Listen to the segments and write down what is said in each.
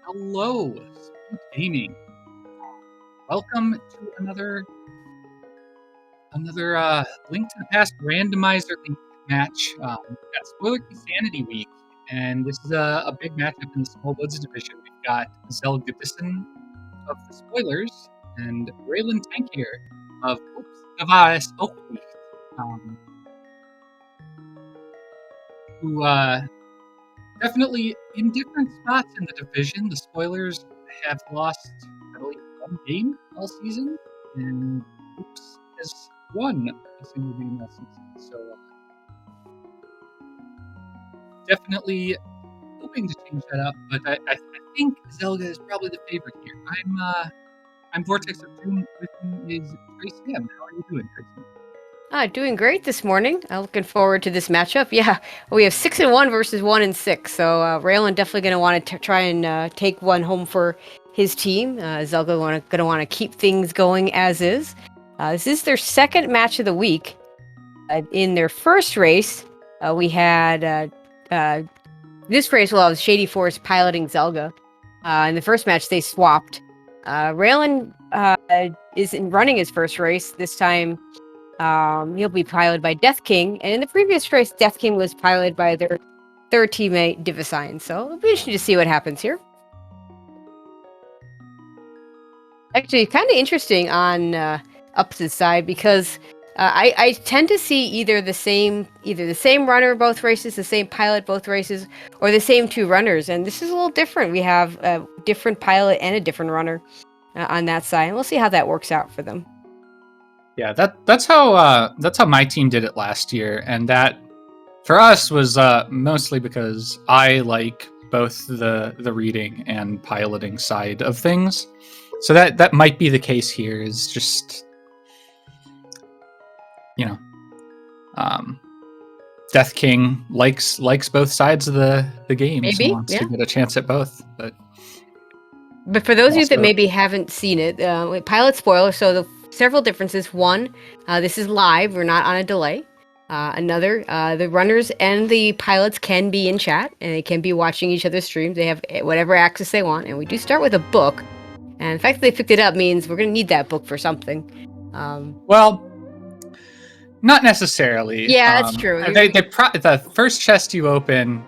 Hello, SpeedGaming. Welcome to another Link to the Past Randomizer League match at Spoiler Key Sanity Week, and this is a big matchup in the Small Woods division. We've got Zell Goodison of the Spoilers and Raylan Tankier of auch, nicht, who definitely in different spots in the division. The Spoilers have lost, I believe, one game all season, and Oops has won a single game all season. So definitely hoping to change that up, but I think Zelga is probably the favorite here. I'm Vortex of Doom. With me is Tracy M. How are you doing, Tracy? Doing great this morning. Looking forward to this matchup. Yeah, we have 6-1 versus 1-6. So Raylan definitely going to want to try and take one home for his team. Zelga going to want to keep things going as is. This is their second match of the week. In their first race, we had this race. Well, it was Shady Forest piloting Zelga. In the first match, they swapped. Raylan is running his first race this time. He'll be piloted by Death King, and in the previous race, Death King was piloted by their third teammate, Divicine. So it'll be interesting to see what happens here. Actually, kind of interesting on Ups' side because I tend to see either the same runner both races, the same pilot both races, or the same two runners. And this is a little different. We have a different pilot and a different runner on that side, and we'll see how that works out for them. Yeah, that's how my team did it last year, and that for us was mostly because I like both the reading and piloting side of things. So that might be the case here. Is just Death King likes both sides of the game. Maybe, so wants to get a chance at both. But for those of you that maybe haven't seen it, pilot spoiler. So several differences. One, this is live. We're not on a delay. Another, the runners and the pilots can be in chat, and they can be watching each other's streams. They have whatever access they want, and we do start with a book. And the fact that they picked it up means we're going to need that book for something. Well, not necessarily. Yeah, that's true. The first chest you open,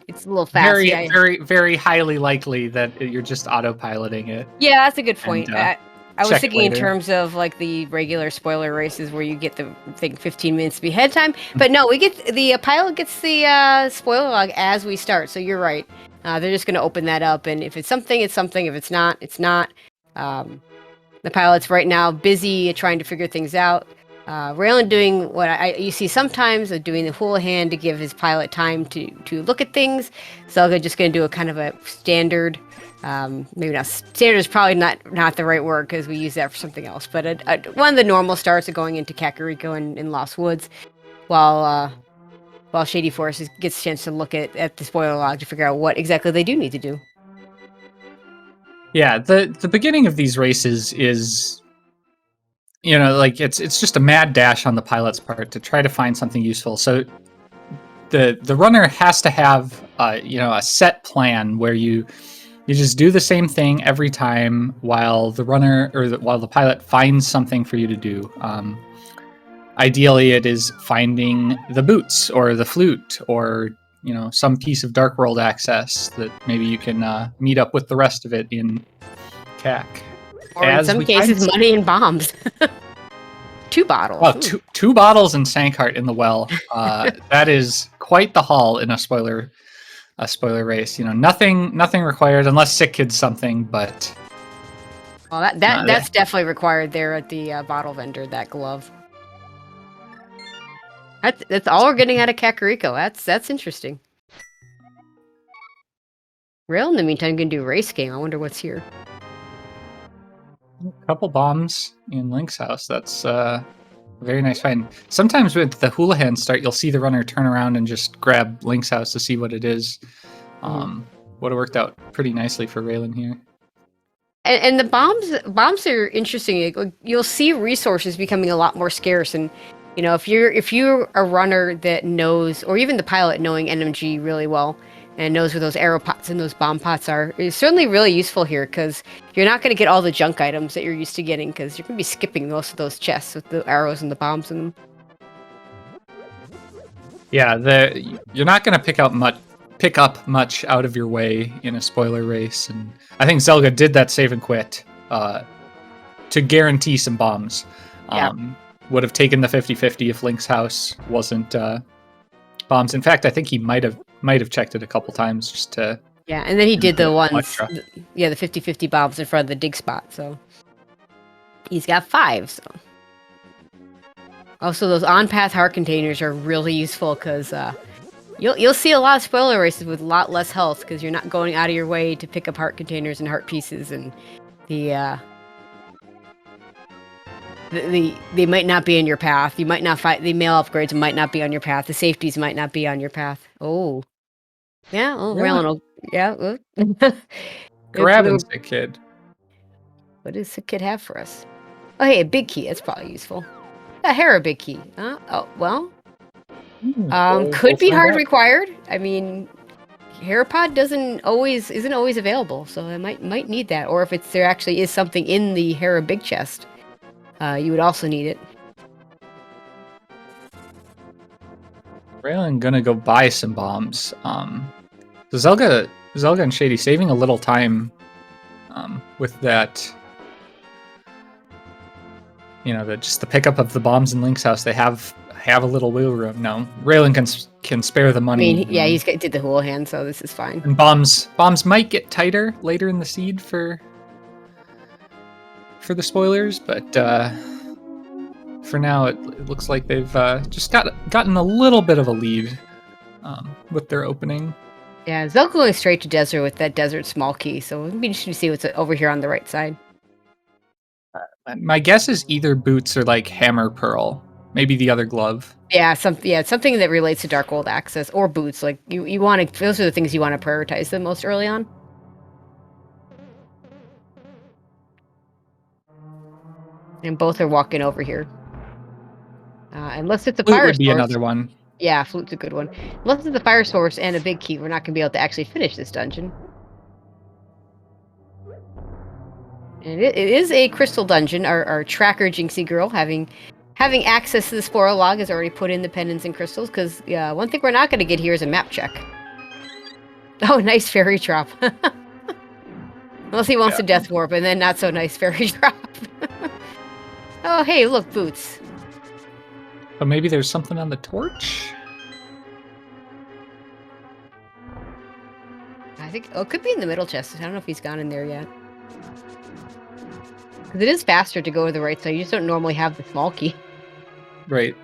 it's a little fast. Very, very highly likely that you're just autopiloting it. Yeah, that's a good point. And, I was thinking later in terms of like the regular spoiler races where you get the 15 minutes to be head time, but no, we get the pilot gets the spoiler log as we start. So you're right. They're just going to open that up, and if it's something, it's something. If it's not, it's not. The pilot's right now busy trying to figure things out. Raylan doing what you see sometimes, doing the hula hand to give his pilot time to look at things. Zelga just going to do a kind of a standard. Maybe not standard is probably not the right word because we use that for something else. But one of the normal starts are going into Kakariko and Lost Woods, while Shady Forest gets a chance to look at the spoiler log to figure out what exactly they do need to do. Yeah, the beginning of these races is, it's just a mad dash on the pilot's part to try to find something useful. So the runner has to have a set plan where you just do the same thing every time while the runner while the pilot finds something for you to do. Ideally, it is finding the boots or the flute or some piece of Dark World access that maybe you can meet up with the rest of it in CAC. Or in some cases, money and bombs. 2 bottles. Well, two bottles and Sankheart in the well. That is quite the haul in a spoiler race. Nothing required unless Sick Kid's something, but well, that's definitely required there at the bottle vendor. That glove. That's all we're getting out of Kakariko. That's interesting. Rail in the meantime can do race game. I wonder what's here. A couple bombs in Link's house. That's a very nice find. Sometimes with the hula hand start, you'll see the runner turn around and just grab Link's house to see what it is. Would have worked out pretty nicely for Raylan here. And the bombs are interesting. You'll see resources becoming a lot more scarce, and if you're a runner that knows, or even the pilot knowing NMG really well, and knows where those arrow pots and those bomb pots are, is certainly really useful here because you're not going to get all the junk items that you're used to getting because you're going to be skipping most of those chests with the arrows and the bombs in them. Yeah, you're not going to pick up much out of your way in a spoiler race, and I think Zelga did that save and quit to guarantee some bombs. Would have taken the 50-50 if Link's house wasn't bombs. In fact, I think he might have checked it a couple times just to. Yeah, and then he did the ones, extra. the 50-50 bombs in front of the dig spot. So he's got 5. So. Also, those on-path heart containers are really useful because you'll see a lot of spoiler races with a lot less health because you're not going out of your way to pick up heart containers and heart pieces, and they might not be in your path. You might not find the mail upgrades might not be on your path. The safeties might not be on your path. Oh, yeah. Oh, Raylan. Yeah. Grabbing sick kid. What does sick kid have for us? Oh, hey, a big key. That's probably useful. A Hera big key. Oh, well. Could be hard required. I mean, Herapod isn't always available, so I might need that. Or if there actually is something in the Hera big chest, you would also need it. Raylan gonna go buy some bombs. Zelga and Shady saving a little time with that. You know, just the pickup of the bombs in Link's house. They have a little wiggle room. No, Raylan can spare the money. I mean, yeah, did the whole hand, so this is fine. And bombs might get tighter later in the seed for the spoilers, but for now it looks like they've just gotten a little bit of a lead with their opening. Yeah, Zelka going straight to desert with that desert small key, so it'll be interesting to see what's over here on the right side. My guess is either boots or like hammer pearl, maybe the other glove. Yeah, something that relates to Dark World access or boots. Like you want to, those are the things you want to prioritize the most early on. And both are walking over here. Unless it's a fire source. Would be another one. Yeah, flute's a good one. Unless it's a fire source and a big key, we're not going to be able to actually finish this dungeon. And it is a crystal dungeon. Our tracker Jinxie girl having access to the spoiler log has already put in the pendants and crystals because one thing we're not going to get here is a map check. Oh, nice fairy drop. Unless he wants to death warp, and then not so nice fairy drop. Oh, hey, look, boots. But maybe there's something on the torch? I think, it could be in the middle chest. I don't know if he's gone in there yet. Because it is faster to go to the right side. You just don't normally have the small key. Right.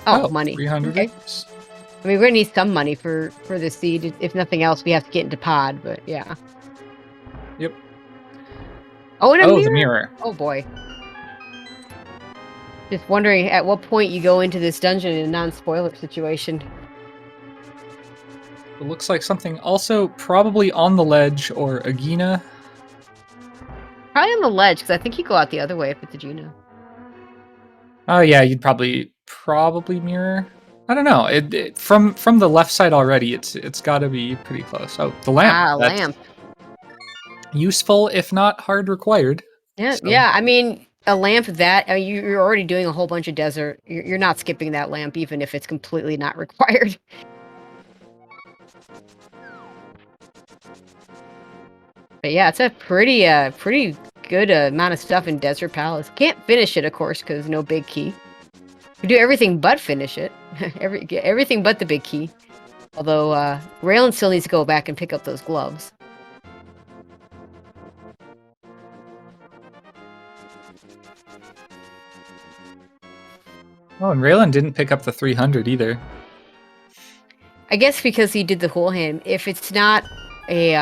Oh, money. 300. Okay. I mean, we're going to need some money for this seed. If nothing else, we have to get into pod, but yeah. Yep. Oh, and a mirror? The mirror. Oh, boy. Just wondering at what point you go into this dungeon in a non-spoiler situation. It looks like something also probably on the ledge or Agina. Probably on the ledge, because I think you go out the other way if it's Agina. Oh yeah, you'd probably mirror. I don't know. From the left side already, it's got to be pretty close. Oh, the lamp. Ah, lamp. Useful, if not hard required. Yeah, so. Yeah. I mean, a lamp that you're already doing a whole bunch of desert. You're not skipping that lamp, even if it's completely not required. But yeah, it's a pretty good amount of stuff in Desert Palace. Can't finish it, of course, because no big key. We do everything but finish it. Everything but the big key. Although Raylan still needs to go back and pick up those gloves. Oh, and Raylan didn't pick up the 300 either. I guess because he did the whole hand. If it's not a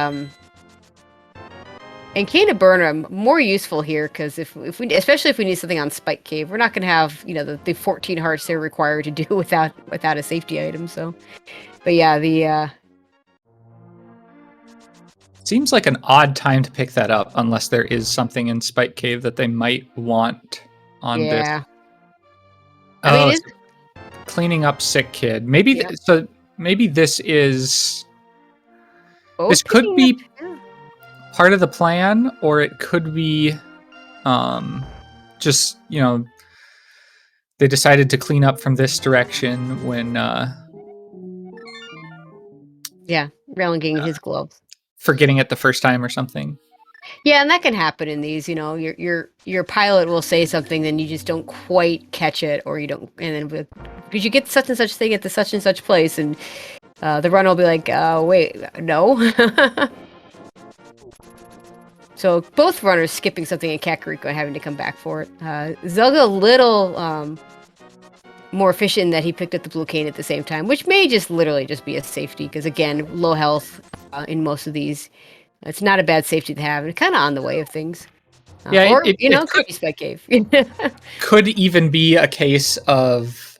and Cane of Burnham more useful here because especially if we need something on Spike Cave, we're not going to have the 14 hearts they're required to do without a safety item. So, but yeah, seems like an odd time to pick that up unless there is something in Spike Cave that they might want on this I mean, Oh, it's, so cleaning up sick kid. Maybe yeah. so. Maybe this is. This Both could picking up. be Yeah. part of the plan, or it could be, just they decided to clean up from this direction when Yeah, Raylan getting his gloves. forgetting it the first time or something. Yeah, and that can happen in these. Your pilot will say something, then you just don't quite catch it, or you don't, and then because you get such and such thing at the such and such place, and the runner will be like, wait, no. So both runners skipping something in Kakariko and having to come back for it. Zelga a little more efficient in that he picked up the blue cane at the same time, which may just literally just be a safety, because again, low health in most of these. It's not a bad safety to have, and kind of on the way of things. Yeah, Or, it could be Spike Cave. could even be a case of,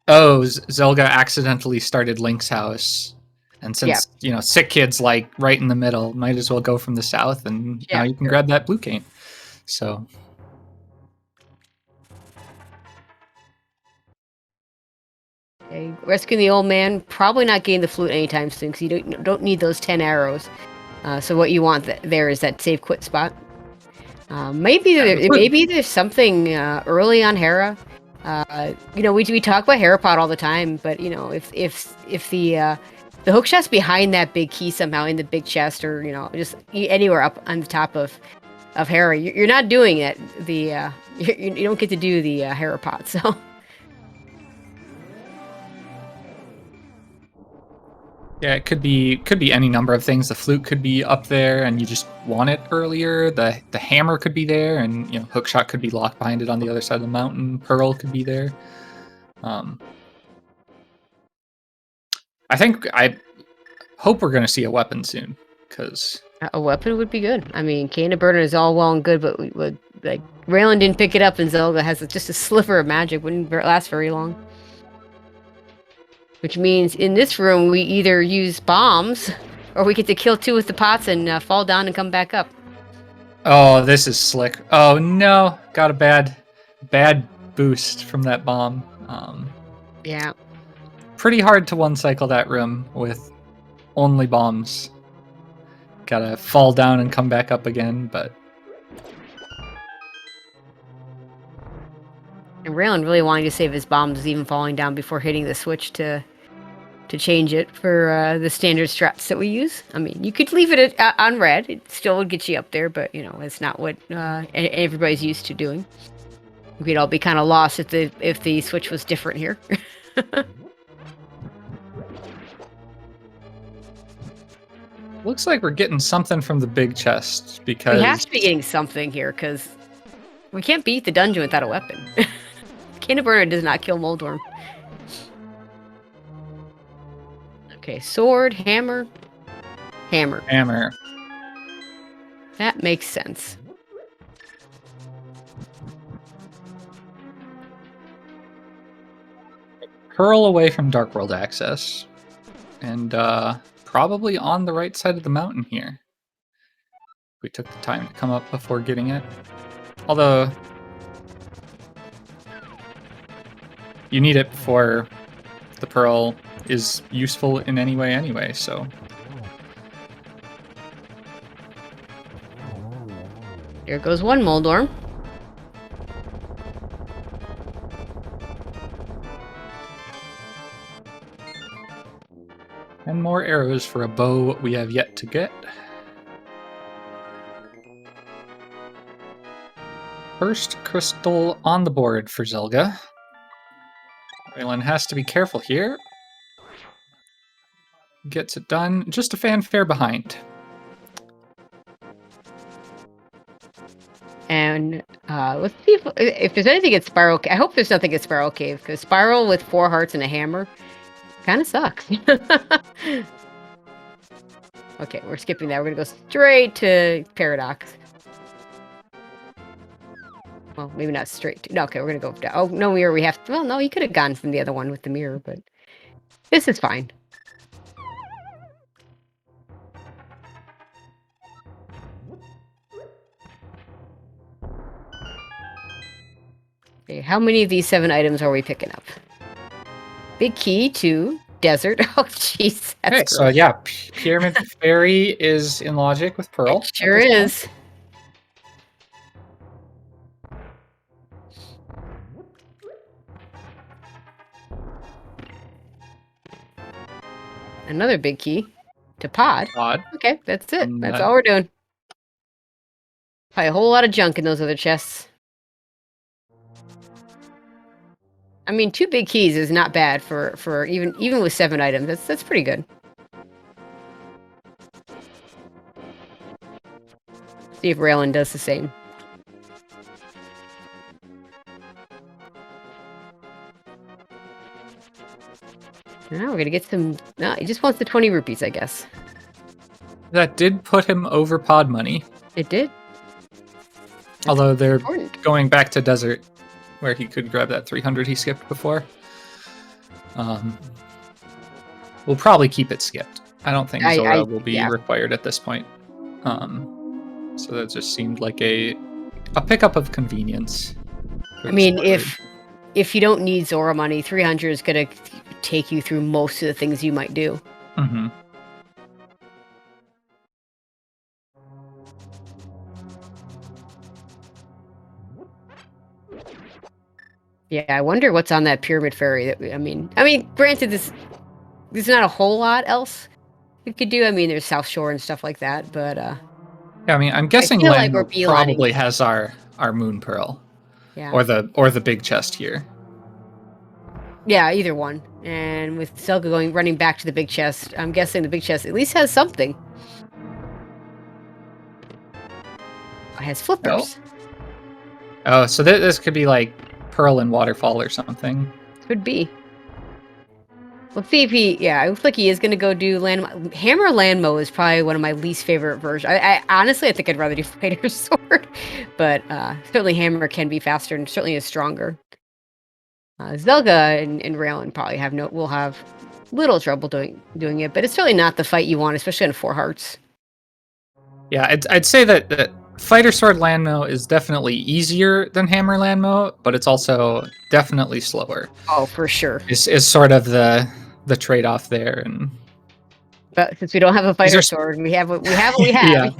oh, Zelga accidentally started Link's house, and Yeah, since sick kid's like right in the middle, might as well go from the south, and now yeah, you can sure. grab that blue cane. So Okay. Rescuing the old man, probably not getting the flute anytime soon, because you don't need those 10 arrows. So what you want there is that save quit spot. Maybe there's something early on Hera. We talk about Hera Pod all the time, but if the hook shot's behind that big key somehow in the big chest, or just anywhere up on the top of Hera, you're not doing it. You don't get to do the Hera Pod. So yeah, it could be any number of things. The flute could be up there, and you just want it earlier. The hammer could be there, and hookshot could be locked behind it on the other side of the mountain. Pearl could be there. I hope we're going to see a weapon soon, because a weapon would be good. I mean, Cannon Burner is all well and good, but we would like Raylan didn't pick it up, and Zelda has just a sliver of magic. Wouldn't last very long. Which means in this room, we either use bombs, or we get to kill two with the pots and fall down and come back up. oh, this is slick. Oh no, got a bad boost from that bomb. Yeah. Pretty hard to one cycle that room with only bombs. Gotta fall down and come back up again, but And Raylan really wanting to save his bombs, even falling down before hitting the switch to change it for the standard strats that we use. I mean, you could leave it on red; it still would get you up there, but it's not what everybody's used to doing. We'd all be kind of lost if the switch was different here. looks like we're getting something from the big chest, because We have to be getting something here, because we can't beat the dungeon without a weapon. Cannon Burner does not kill Moldorm. Okay, sword, hammer. hammer. That makes sense. Curl away from Dark World access, and probably on the right side of the mountain here. We took the time to come up before getting it. Although you need it before the pearl is useful in any way anyway, so. There goes one Moldorm. And more arrows for a bow we have yet to get. First crystal on the board for Zelga. Raylan has to be careful here. Gets it done. Just a fanfare behind. And let's see if there's anything at Spiral. I hope there's nothing at Spiral Cave, because Spiral with 4 hearts and a hammer kind of sucks. Okay, we're skipping that. We're gonna go straight to Paradox. Well, maybe not straight. No, okay, we're gonna go down. Oh no, we have. Well, no, you could have gone from the other one with the mirror, but this is fine. Okay, how many of these 7 items are we picking up? Big key to desert. Oh, jeez. Okay, so yeah, Pyramid Fairy is in logic with Pearl. It sure is. Another big key to pod. Okay, that's it. That's all we're doing. Probably a whole lot of junk in those other chests. I mean, 2 big keys is not bad for even with 7 items. That's pretty good. See if Raylan does the same. Now we're gonna get some. No, he just wants the 20 rupees, I guess. That did put him over pod money. It did. Although they're going back to desert, where he could grab that 300 he skipped before. We'll probably keep it skipped. I don't think Zora will be required at this point. So that just seemed like a pickup of convenience. I mean, if you don't need Zora money, 300 is gonna take you through most of the things you might do. Mm-hmm. Yeah, I wonder what's on that Pyramid Fairy. That I mean, granted, there's not a whole lot else we could do. I mean, there's South Shore and stuff like that, but yeah, I mean, I'm guessing Land probably has our Moon Pearl, yeah, or the big chest here. Yeah, either one. And with Zelga running back to the big chest, I'm guessing the big chest at least has something. It has flippers. Oh, so this could be like Pearl and Waterfall or something. Could be. Let's see if he... Yeah, it looks like he is going to go do land... Hammer Landmo is probably one of my least favorite versions. I honestly, I think I'd rather do Fighter Sword. But certainly Hammer can be faster and certainly is stronger. Zelga and Raylan probably will have little trouble doing it. But it's really not the fight you want, especially on 4 hearts. Yeah, I'd say that Fighter Sword Landmo is definitely easier than Hammer Landmo, but it's also definitely slower. Oh, for sure. Is sort of the trade-off there, and but since we don't have a Fighter Sword, we have what we have. Yeah.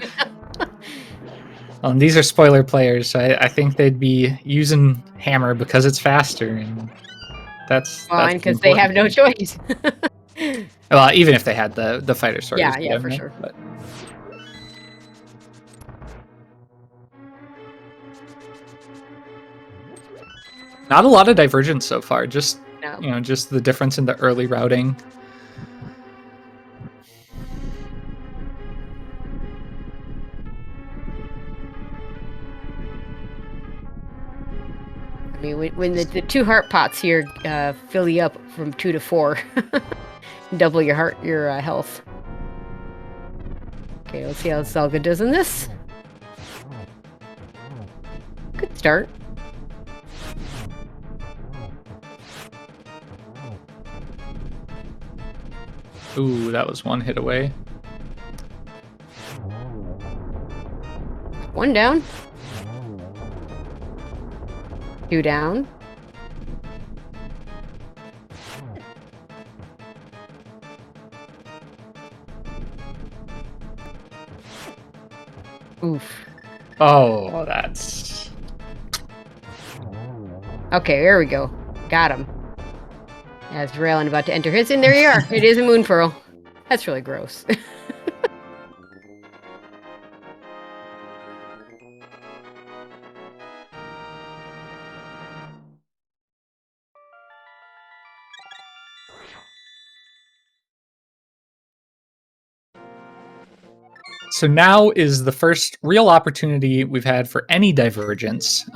These are spoiler players, so I think they'd be using Hammer because it's faster, and that's fine because they have no choice. Well, even if they had the Fighter Sword, yeah, for sure. But... Not a lot of divergence so far. Just just the difference in the early routing. I mean, when the 2 heart pots here fill you up from 2 to 4, double your health. Okay, let's see how Zelga does in this. Good start. Ooh, that was 1 hit away. 1 down. 2 down. Oof. Oh, that's... Okay, there we go. Got him. As Raylan about to enter his, and there you are. It is a Moon Pearl. That's really gross. So now is the first real opportunity we've had for any divergence.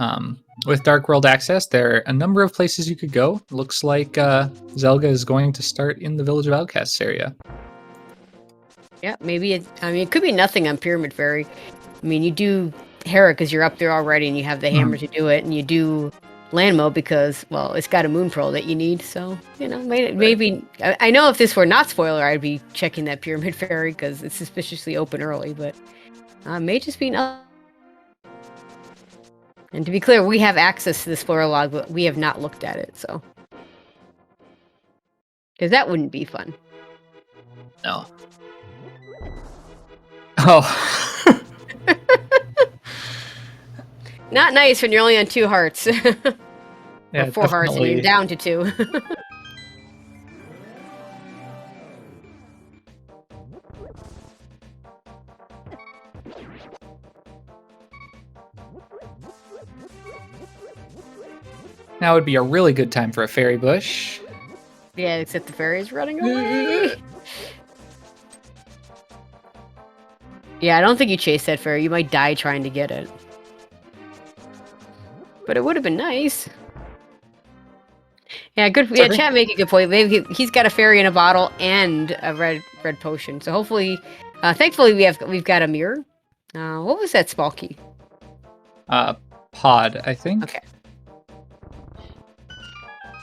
With Dark World access, there are a number of places you could go. Looks like Zelga is going to start in the Village of Outcasts area. Yeah, maybe it could be nothing on Pyramid Fairy. I mean, you do Hera because you're up there already and you have the hammer to do it, and you do Landmo because, well, it's got a Moon Pearl that you need, so, maybe... I know if this were not spoiler, I'd be checking that Pyramid Fairy because it's suspiciously open early, but may just be nothing. And to be clear, we have access to the spoiler log, but we have not looked at it, so. Because that wouldn't be fun. No. Oh. Not nice when you're only on 2 hearts. Yeah, or 4 hearts and you're down to 2. Now would be a really good time for a fairy bush. Yeah, except the fairy is running away. Yeah, I don't think you chased that fairy. You might die trying to get it. But it would have been nice. Yeah, good. Yeah, chat make a good point. Maybe he's got a fairy in a bottle and a red potion. So hopefully, thankfully we've got a mirror. What was that small key? Pod, I think. Okay.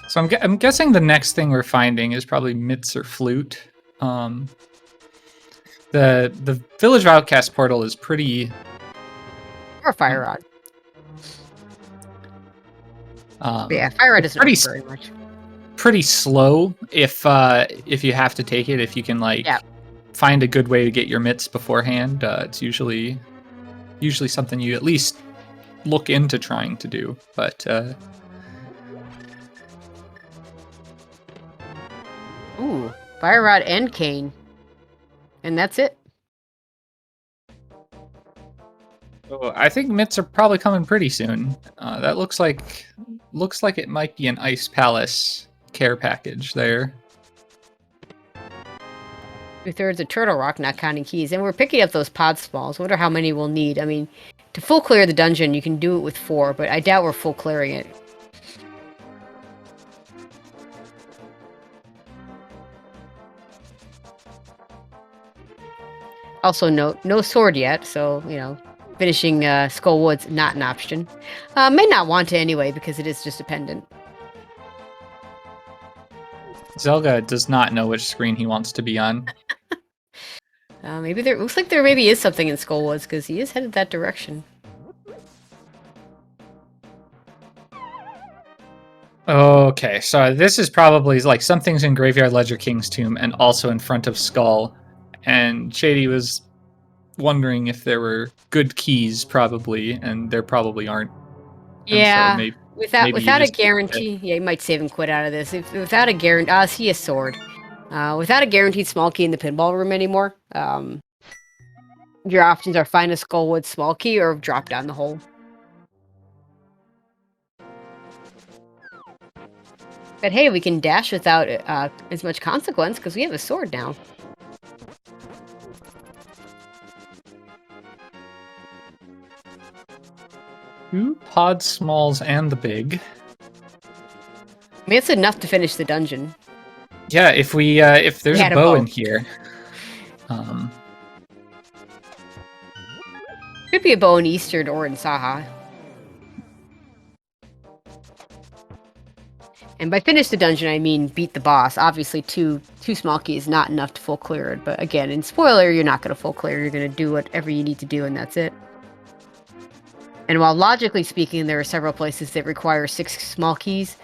So I'm guessing the next thing we're finding is probably mitts or flute. The Village of Outcast portal is pretty. Or fire rod. Yeah, fire rod doesn't work very much. Pretty slow if you have to take it. If you can find a good way to get your mitts beforehand, it's usually something you at least look into trying to do. But ooh, fire rod and cane, and that's it. Oh, I think mitts are probably coming pretty soon. That looks like it might be an Ice Palace care package there. 2/3 of Turtle Rock, not counting keys, and we're picking up those pod smalls. I wonder how many we'll need. I mean, to full clear the dungeon, you can do it with 4, but I doubt we're full clearing it. Also note, no sword yet, so, you know, finishing Skull Woods, not an option. May not want to anyway, because it is just a pendant. Zelga does not know which screen he wants to be on. Maybe looks like there maybe is something in Skull Woods, because he is headed that direction. Okay, so this is probably like something's in Graveyard Ledger King's Tomb and also in front of Skull. And Shady was wondering if there were good keys, probably, and there probably aren't. Yeah, so without a guarantee, yeah, you might save and quit out of this. Without a guarantee, see a sword. Without a guaranteed small key in the pinball room anymore, your options are find a Skullwood small key or drop down the hole. But hey, we can dash without as much consequence because we have a sword now. Two pod smalls and the big. I mean, it's enough to finish the dungeon. Yeah, if there's a bow in here. Could be a bow in Eastern or in Saha. And by finish the dungeon, I mean beat the boss. Obviously, two small keys not enough to full clear it. But again, in spoiler, you're not going to full clear. You're going to do whatever you need to do, and that's it. And while logically speaking, there are several places that require 6 small keys,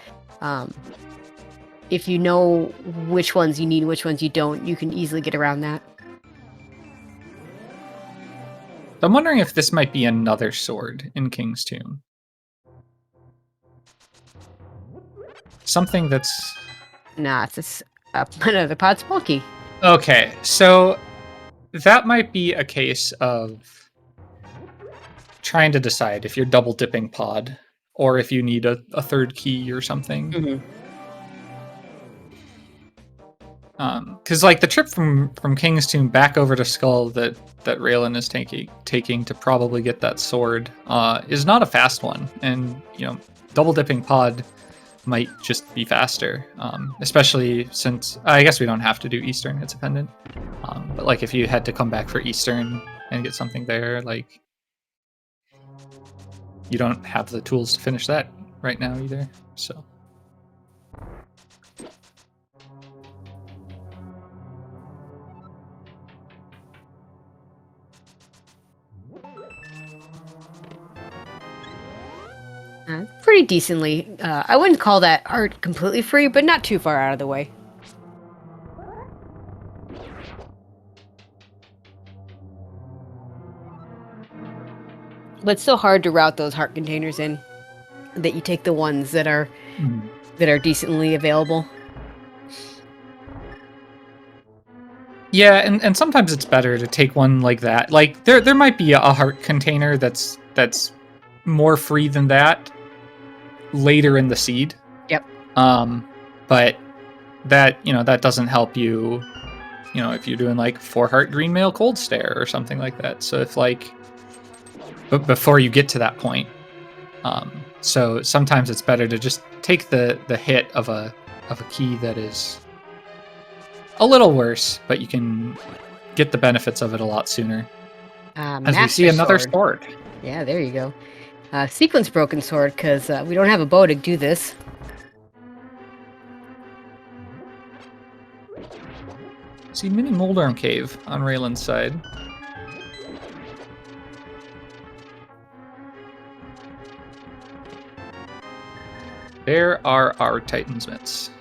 if you know which ones you need and which ones you don't, you can easily get around that. I'm wondering if this might be another sword in King's Tomb. Something that's... Nah, it's another pod small key. Okay, so that might be a case of trying to decide if you're double dipping pod or if you need a third key or something. Mm-hmm. Because like the trip from King's Tomb back over to Skull that Raylan is taking to probably get that sword is not a fast one, and double dipping pod might just be faster, especially since I guess we don't have to do Eastern, it's a pendant, but like if you had to come back for Eastern and get something there, like you don't have the tools to finish that right now either, so. Pretty decently. I wouldn't call that art completely free, but not too far out of the way. But it's still hard to route those heart containers in. That you take the ones that are decently available. Yeah, and sometimes it's better to take one like that. Like there might be a heart container that's more free than that later in the seed. Yep. But that that doesn't help you. If you're doing like 4 heart green mail cold stare or something like that. So if like, but before you get to that point, so sometimes it's better to just take the hit of a key that is a little worse, but you can get the benefits of it a lot sooner. As we see another sword. Yeah, there you go. Sequence broken sword, because we don't have a bow to do this. See mini Moldarm Cave on Raylan's side. There are our Titan's mitts.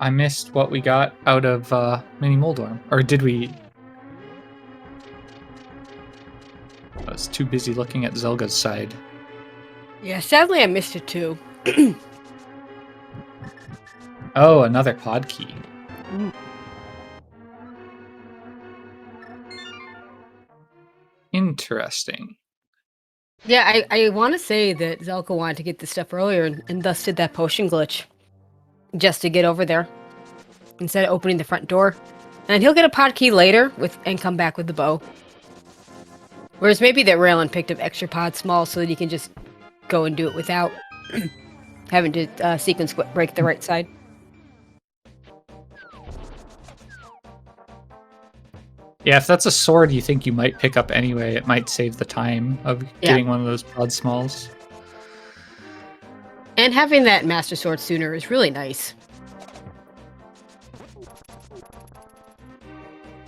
I missed what we got out of Mini Moldorm. Or did we? I was too busy looking at Zelga's side. Yeah, sadly I missed it too. Oh, another pod key. Interesting. Yeah, I want to say that Zelka wanted to get this stuff earlier and thus did that potion glitch. Just to get over there. Instead of opening the front door. And he'll get a pod key later and come back with the bow. Whereas maybe that Raylan picked up extra pod small so that he can just go and do it without having to sequence break the right side. Yeah, if that's a sword you think you might pick up anyway, it might save the time of getting one of those pod smalls. And having that Master Sword sooner is really nice.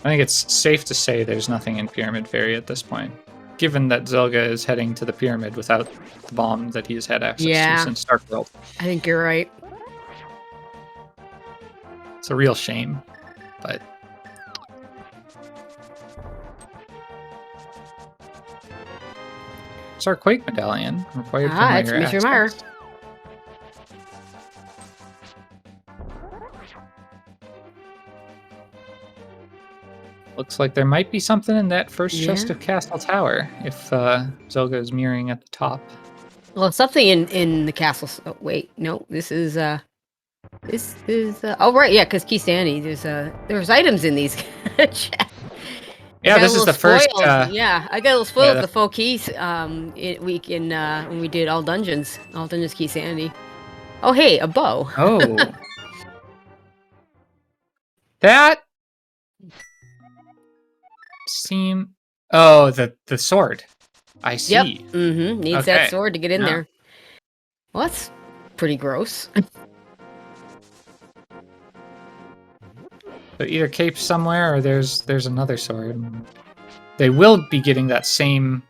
I think it's safe to say there's nothing in Pyramid Fairy at this point, given that Zelga is heading to the pyramid without the bomb that he has had access to since Dark World. I think you're right. It's a real shame, but... It's our Quake Medallion, required for Meyer. It's Mr. Meyer. Looks like there might be something in that first chest of Castle Tower, if Zelga is mirroring at the top. Well, something in the castle. Oh, wait, no, this is oh right, yeah, because Key Sandy, there's items in these. Yeah, this is the first. Yeah, I got a little spoiled with the faux keys when we did all dungeons Key Sandy. Oh hey, a bow. Oh, that seem. Oh, the sword. I see. Yep. Mm-hmm. Needs that sword to get in there. Well, that's pretty gross. So either cape somewhere or there's another sword. They will be getting that same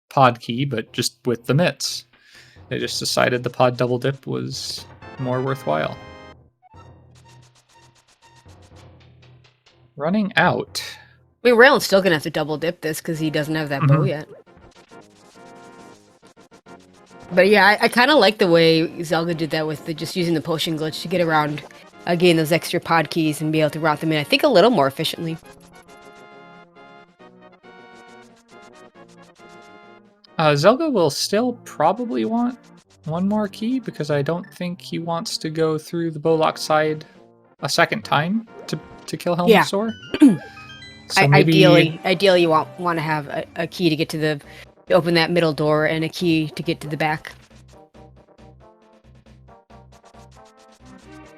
pod key, but just with the mitts. They just decided the pod double dip was more worthwhile. Running out. I mean, Raylan's still gonna have to double dip this because he doesn't have that bow yet. But yeah, I kind of like the way Zelga did that with just using the potion glitch to get around, getting those extra pod keys and be able to route them in, I think, a little more efficiently. Zelga will still probably want one more key because I don't think he wants to go through the Bowlock side a second time to kill Helmsor. So ideally, you want to have a key to get to open that middle door and a key to get to the back.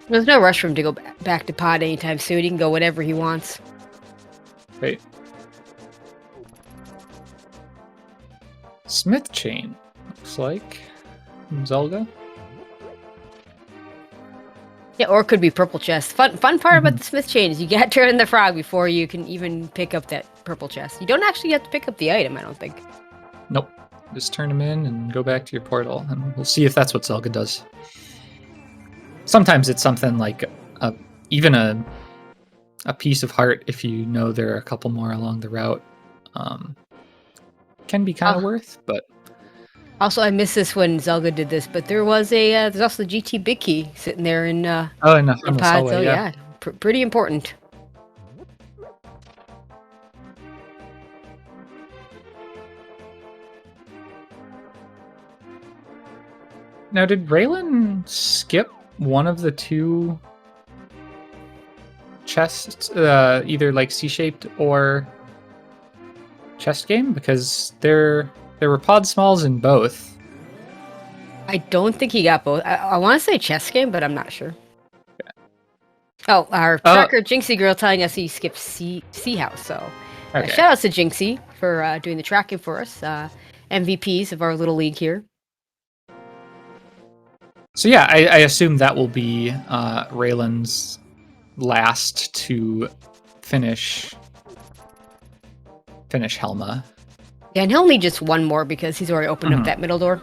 There's no rush for him to go back to pod anytime soon. He can go whenever he wants. Right. Smith chain, looks like. Zelda. Yeah, or it could be purple chest. Fun part about the Smith chain is you got to turn in the frog before you can even pick up that purple chest. You don't actually have to pick up the item, I don't think. Nope. Just turn them in and go back to your portal, and we'll see if that's what Zelda does. Sometimes it's something like even a piece of heart, if you know there are a couple more along the route, can be kind of worth, but... Also, I missed this when Zelda did this, but there was there's also the GT Big Key sitting there in in the pod, hallway, so yeah. Pretty important. Now, did Raylan skip one of the two chests, either like C-shaped or chest game? Because there were pod smalls in both. I don't think he got both. I want to say chess game, but I'm not sure. Yeah. Oh, our tracker Jinxie girl telling us he skipped C house. So shout out to Jinxie for doing the tracking for us. MVPs of our little league here. So yeah, I assume that will be Raylan's last to finish Helma. Yeah, and he'll need just one more because he's already opened up that middle door.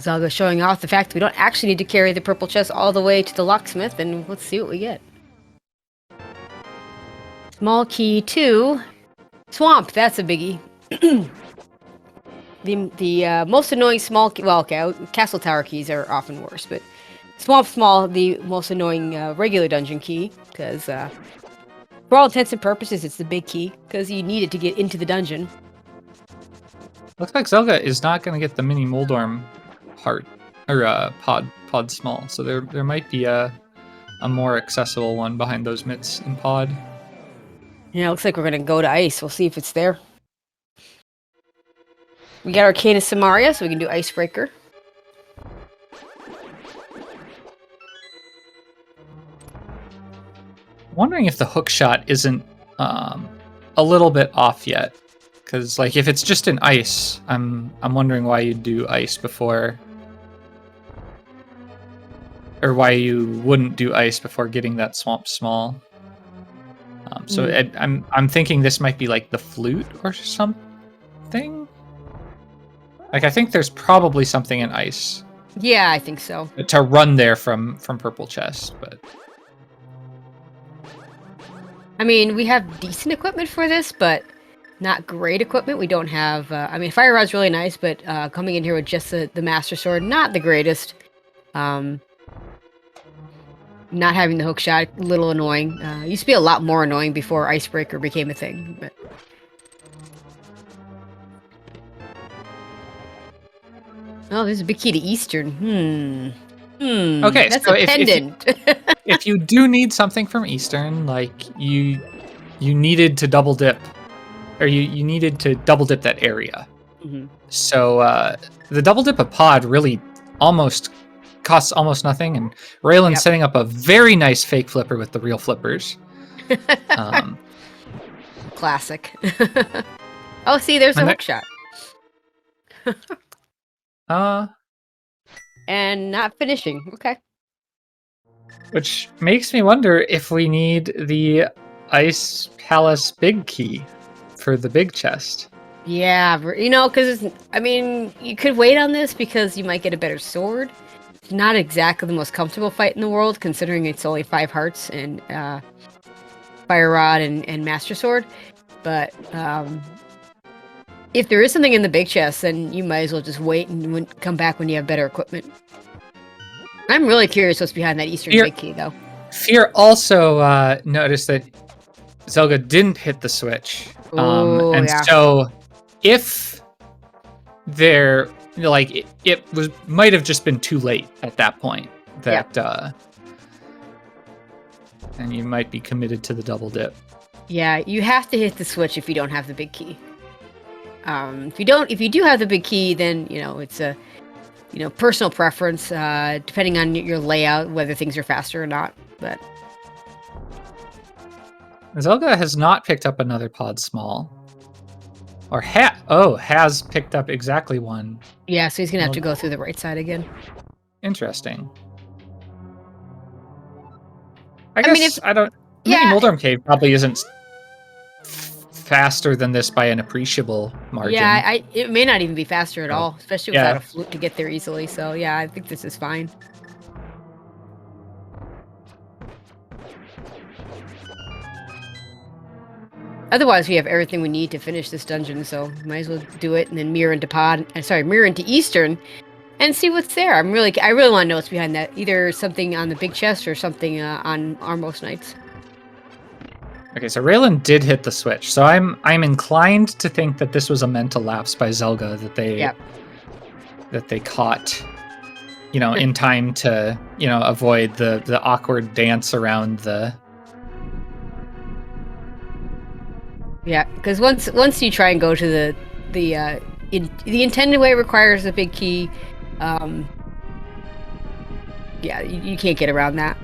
Zelda showing off the fact that we don't actually need to carry the purple chest all the way to the locksmith, and let's see what we get. Small key 2. Swamp, that's a biggie. the most annoying small key, well, okay, castle tower keys are often worse, but Swamp Small, the most annoying regular dungeon key, because for all intents and purposes, it's the big key, because you need it to get into the dungeon. Looks like Zelda is not going to get the mini Moldorm heart, or pod small, so there might be a more accessible one behind those mitts in pod. Yeah, it looks like we're going to go to ice. We'll see if it's there. We got Arcana Samaria, so we can do Icebreaker. Wondering if the hook shot isn't a little bit off yet, because like if it's just in ice, I'm wondering why you'd do ice before, or why you wouldn't do ice before getting that swamp small. I'm thinking this might be like the flute or something. Like I think there's probably something in ice. Yeah, I think so. To run there from purple chest, but. I mean, we have decent equipment for this, but not great equipment. We don't have... I mean, Fire Rod's really nice, but coming in here with just the Master Sword, not the greatest. Not having the hook shot, a little annoying. Used to be a lot more annoying before Icebreaker became a thing. But... Oh, there's a big key to Eastern. Okay, that's so a pendant. If you do need something from Eastern, like you needed to double dip, or you needed to double dip that area. So the double dip of pod really costs almost nothing, and Raylan's setting up a very nice fake flipper with the real flippers. Classic. Oh, see, there's a hook shot. And not finishing. Okay. Which makes me wonder if we need the Ice Palace big key for the big chest. Yeah, because, I mean, you could wait on this because you might get a better sword. It's not exactly the most comfortable fight in the world, considering it's only 5 hearts and Fire Rod and Master Sword. But if there is something in the big chest, then you might as well just wait and come back when you have better equipment. I'm really curious what's behind that Eastern big key, though. Fear also noticed that Zelda didn't hit the switch. So if there, it might have just been too late at that point. And you might be committed to the double dip. Yeah, you have to hit the switch if you don't have the big key. If you do have the big key, then it's a personal preference, depending on your layout, whether things are faster or not. But Zelga has not picked up another pod small. Or has picked up exactly one. Yeah, so he's gonna have to go through the right side again. Interesting. I guess I don't. Maybe Moldorm Cave probably isn't faster than this by an appreciable margin. Yeah, it may not even be faster at all, especially without a flute to get there easily. So yeah, I think this is fine. Otherwise, we have everything we need to finish this dungeon, so might as well do it and then mirror into Eastern, and see what's there. I really want to know what's behind that. Either something on the big chest or something on Armos Knights. Okay, so Raylan did hit the switch, so I'm inclined to think that this was a mental lapse by Zelga that they caught, in time to avoid the awkward dance around the. Yeah, because once you try and go to the intended way requires a big key. Yeah, you can't get around that.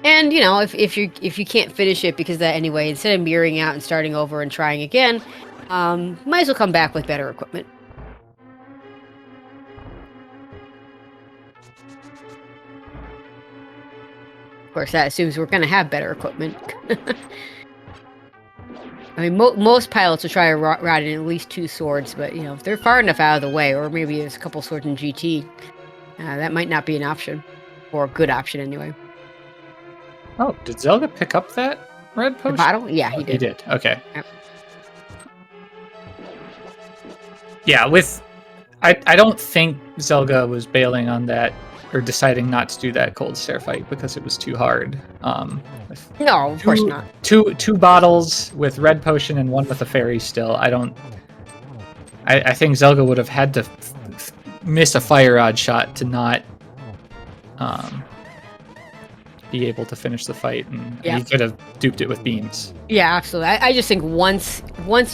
And if you can't finish it because of that anyway, instead of mirroring out and starting over and trying again, might as well come back with better equipment. Of course, that assumes we're going to have better equipment. I mean, most pilots will try to ride in at least 2 swords, but if they're far enough out of the way, or maybe there's a couple swords in GT, that might not be an option, or a good option anyway. Oh, did Zelga pick up that red potion? The bottle? Yeah, he did. He did. Okay. Yep. Yeah, I don't think Zelga was bailing on that or deciding not to do that cold stare fight because it was too hard. No, of course not. Two bottles with red potion and one with a fairy still. I think Zelga would have had to miss a fire rod shot to not be able to finish the fight, and he could have duped it with beams. Yeah, absolutely. I just think once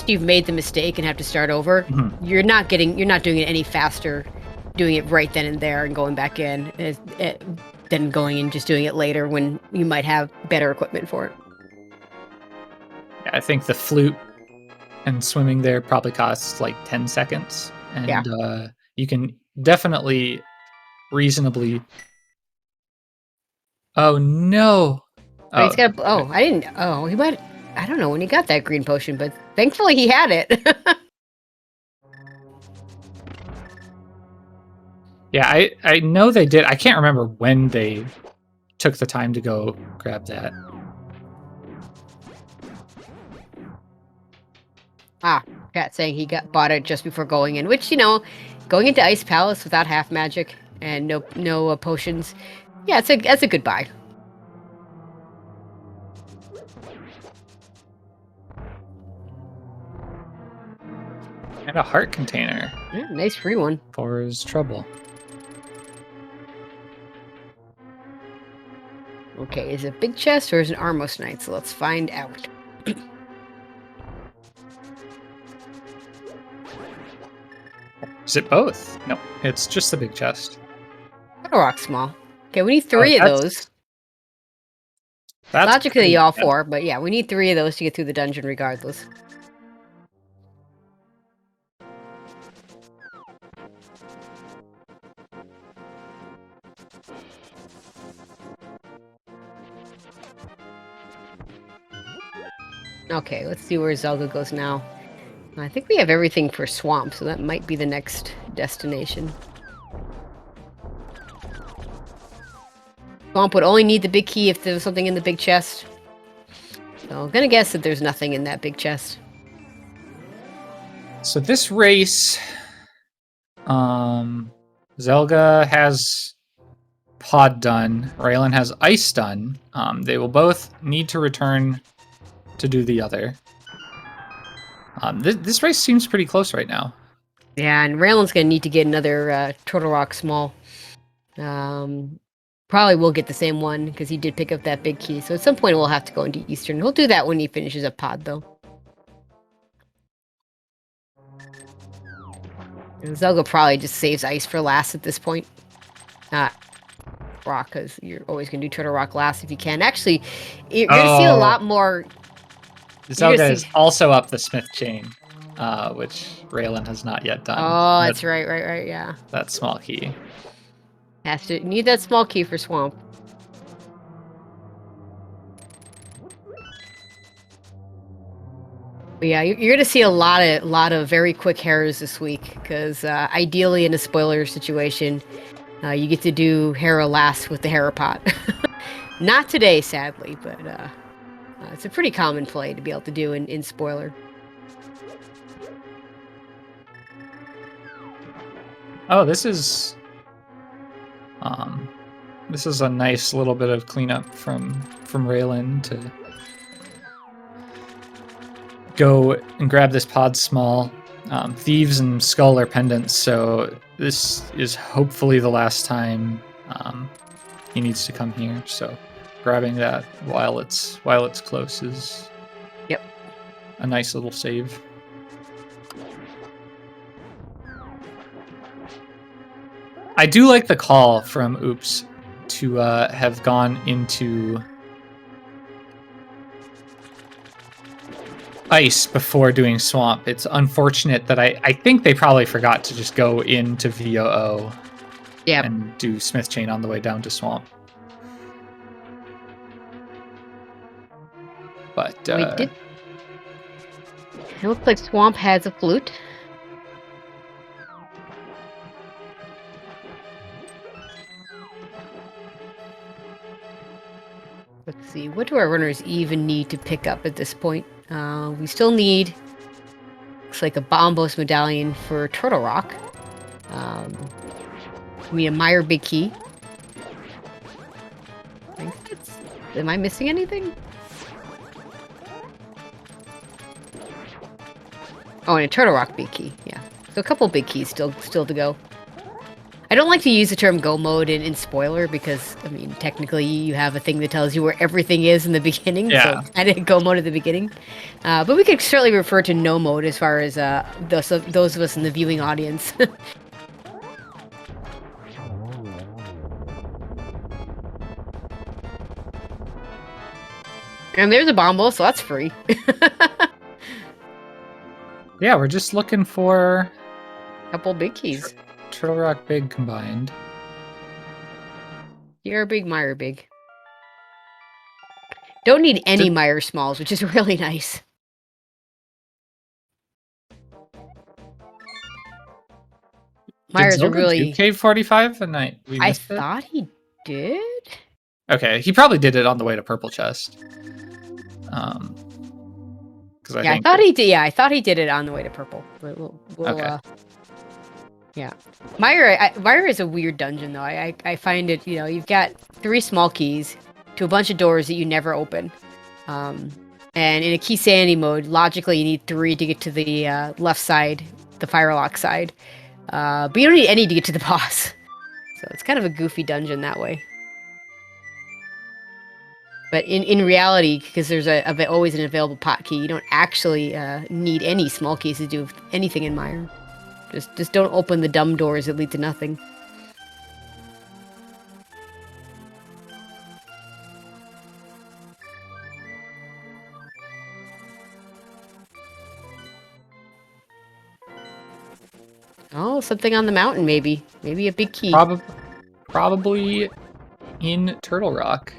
you've made the mistake and have to start over, you're not doing it any faster, doing it right then and there and going back in, than going and just doing it later when you might have better equipment for it. Yeah, I think the flute and swimming there probably costs like 10 seconds, and you can definitely reasonably. Oh no! Oh, he's got. I didn't. Oh, he might. I don't know when he got that green potion, but thankfully he had it. Yeah, I know they did. I can't remember when they took the time to go grab that. Cat saying he bought it just before going in, which going into Ice Palace without half magic and no potions. Yeah, that's a good buy. And a heart container. Yeah, nice free one. For his trouble. Okay, is it a big chest or is it Armos Knight? So let's find out. Is it both? No, it's just the big chest. A rock small. Okay, we need 3 of those. That's logically all 4, but yeah, we need 3 of those to get through the dungeon regardless. Okay, let's see where Zelga goes now. I think we have everything for Swamp, so that might be the next destination. Swamp would only need the big key if there was something in the big chest. So I'm gonna guess that there's nothing in that big chest. So this race, Zelga has pod done. Raylan has ice done. They will both need to return to do the other. This race seems pretty close right now. Yeah, and Raylan's gonna need to get another Turtle Rock small. Probably will get the same one because he did pick up that big key. So at some point we'll have to go into Eastern. He'll do that when he finishes a pod, though. And Zelga probably just saves ice for last at this point. Rock, because you're always going to do Turtle Rock last if you can. Actually, you're going to see a lot more. Zelga is also up the Smith chain, which Raylan has not yet done. Oh, that's right, yeah. That small key. Has to need that small key for Swamp. But yeah, you're going to see a lot of very quick Harrows this week, because ideally in a spoiler situation, you get to do Harrow last with the Harrow pot. Not today, sadly, but it's a pretty common play to be able to do in spoiler. Oh, this is a nice little bit of cleanup from Raylan to go and grab this pod small. Thieves and Skull are pendants, so this is hopefully the last time he needs to come here. So grabbing that while it's close is a nice little save. I do like the call from Oops to have gone into ice before doing Swamp. It's unfortunate that I think they probably forgot to just go into VOO and do Smith Chain on the way down to Swamp. But we did. It looks like Swamp has a flute. Let's see, what do our runners even need to pick up at this point? We still need, looks like a Bombos medallion for Turtle Rock. We need a Meyer Big Key. Am I missing anything? Oh, and a Turtle Rock Big Key, yeah. So a couple big keys still to go. I don't like to use the term go mode in spoiler because, I mean, technically you have a thing that tells you where everything is in the beginning. Yeah. So I didn't go mode at the beginning. But we could certainly refer to no mode as far as those of us in the viewing audience. And there's a Bombo, so that's free. Yeah, we're just looking for a couple big keys. Turtle Rock Big combined. You're big, Meyer Big. Don't need any Meyer Smalls, which is really nice. Meyers are really... K45 a night. I thought he did? Okay, he probably did it on the way to Purple Chest. I thought he did. Yeah, I thought he did it on the way to Purple. We'll okay. Yeah, Meyer is a weird dungeon though. I find it. You know, you've got 3 small keys to a bunch of doors that you never open, and in a key sanity mode, logically you need 3 to get to the left side, the firelock side, but you don't need any to get to the boss. So it's kind of a goofy dungeon that way. But in reality, because there's always an available pot key, you don't actually need any small keys to do anything in Meyer. Just don't open the dumb doors that lead to nothing. Oh, something on the mountain, maybe. Maybe a big key. Probably in Turtle Rock.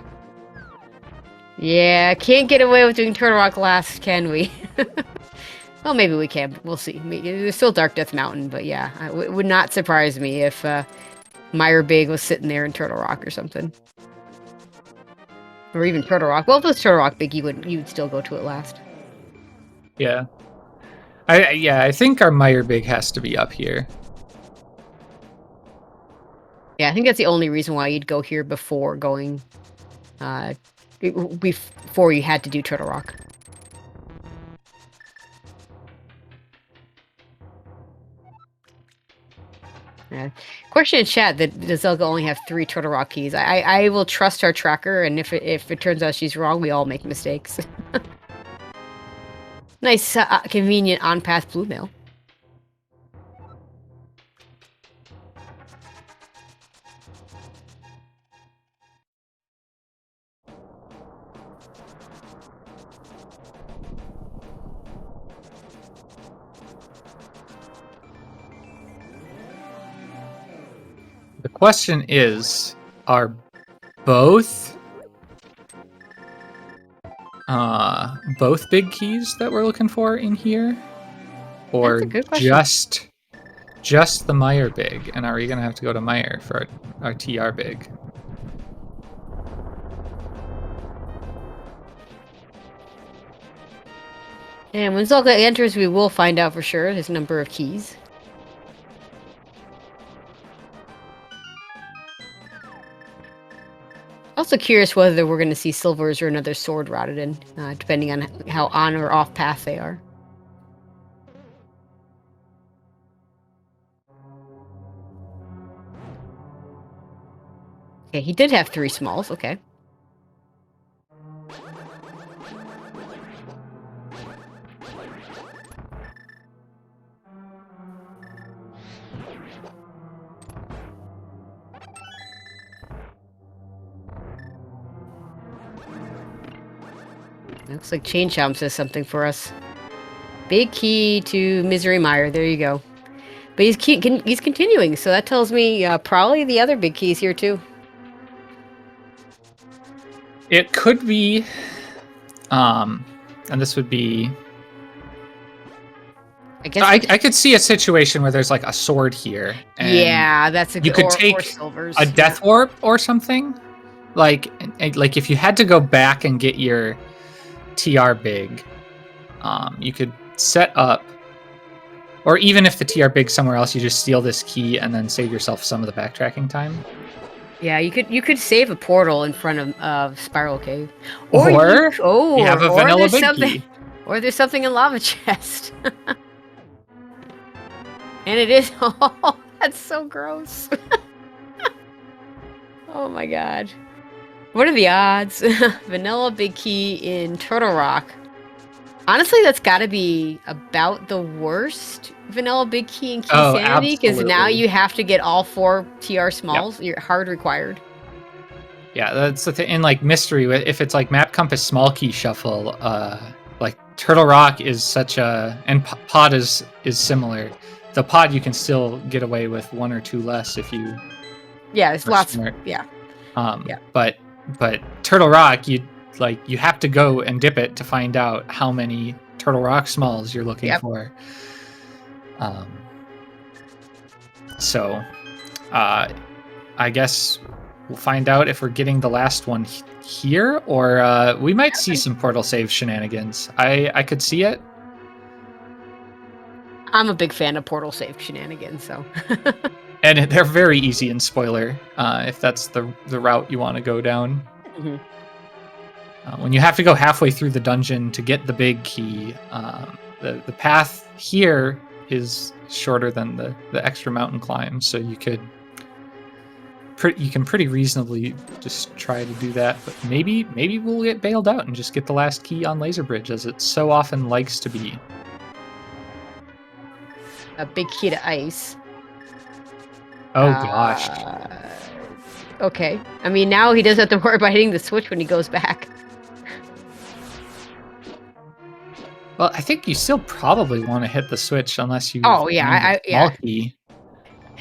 Yeah, can't get away with doing Turtle Rock last, can we? Well, maybe we can. We'll see. There's still Dark Death Mountain, but yeah, it would not surprise me if Meyer Big was sitting there in Turtle Rock or something. Or even Turtle Rock. Well, if it was Turtle Rock Big, you would still go to it last. Yeah. I think our Meyer Big has to be up here. Yeah, I think that's the only reason why you'd go here before going... before you had to do Turtle Rock. Question in chat that does Zelga only have 3 Turtle Rock keys? I will trust our tracker, and if it turns out she's wrong, we all make mistakes. Nice, convenient on-path blue mail. The question is, are both big keys that we're looking for in here, or just the Meyer big? And are we gonna have to go to Meyer for our TR big? And when Zelga enters, we will find out for sure his number of keys. Also curious whether we're going to see silvers or another sword routed in, depending on how on or off path they are. Okay, he did have 3 smalls, okay. Looks like Chain Chomp says something for us. Big key to Misery Mire. There you go. But he's continuing, so that tells me probably the other big key's here too. It could be, and this would be. I guess I could see a situation where there's like a sword here. And yeah, that's a good. You could take a Death Warp or something, like if you had to go back and get your TR big, you could set up, or even if the TR big somewhere else, you just steal this key and then save yourself some of the backtracking time. Yeah, you could save a portal in front of Spiral Cave, or you have a vanilla big key, or there's something in Lava Chest, and it is. Oh, that's so gross. Oh my god. What are the odds? Vanilla big key in Turtle Rock. Honestly, that's got to be about the worst vanilla big key in Key Sanity, because now you have to get all 4 TR smalls. Yep. You're hard required. Yeah, that's the thing. In like Mystery, if it's like Map Compass small key shuffle, like Turtle Rock is such a, and Pod is similar. The Pod you can still get away with 1 or 2 less if you. Yeah, it's lots. Smart. Yeah. Yeah. But Turtle Rock, you have to go and dip it to find out how many Turtle Rock smalls you're looking for. So I guess we'll find out if we're getting the last one here, or we might see some portal save shenanigans. I could see it. I'm a big fan of portal save shenanigans, so. And they're very easy in spoiler, if that's the route you want to go down. Mm-hmm. When you have to go halfway through the dungeon to get the big key, the path here is shorter than the extra mountain climb, so you can pretty reasonably just try to do that. But maybe we'll get bailed out and just get the last key on Laser Bridge, as it so often likes to be. A big key to ice. Oh gosh. Okay. I mean, now he doesn't have to worry about hitting the switch when he goes back. Well, I think you still probably want to hit the switch unless you. Oh yeah, key.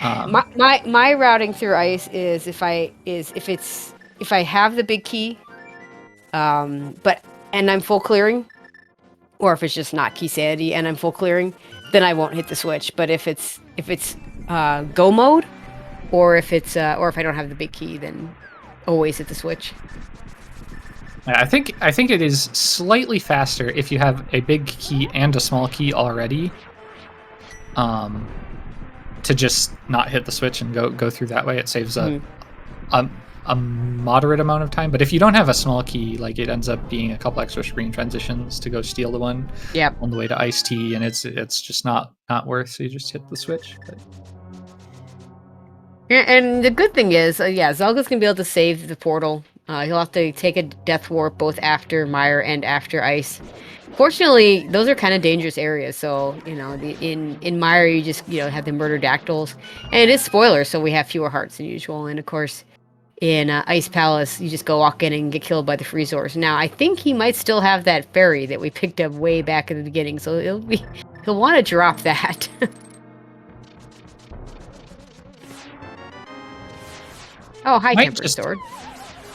My routing through ice is if I have the big key, and I'm full clearing, or if it's just not Key Sanity and I'm full clearing, then I won't hit the switch. But if it's go mode, or if I don't have the big key, then always hit the switch. I think it is slightly faster if you have a big key and a small key already. To just not hit the switch and go through that way. It saves a moderate amount of time. But if you don't have a small key, like, it ends up being a couple extra screen transitions to go steal the one. Yep. On the way to Ice Tea, and it's just not worth. So you just hit the switch. But And the good thing is, yeah, Zelga's gonna be able to save the portal. He'll have to take a death warp both after Mire and after Ice. Fortunately, those are kind of dangerous areas. So in Mire, you just have the murder dactyls, and it is spoiler, so we have fewer hearts than usual. And of course, in Ice Palace, you just go walk in and get killed by the Freezors. Now, I think he might still have that fairy that we picked up way back in the beginning, so he'll want to drop that. Oh, high temper sword.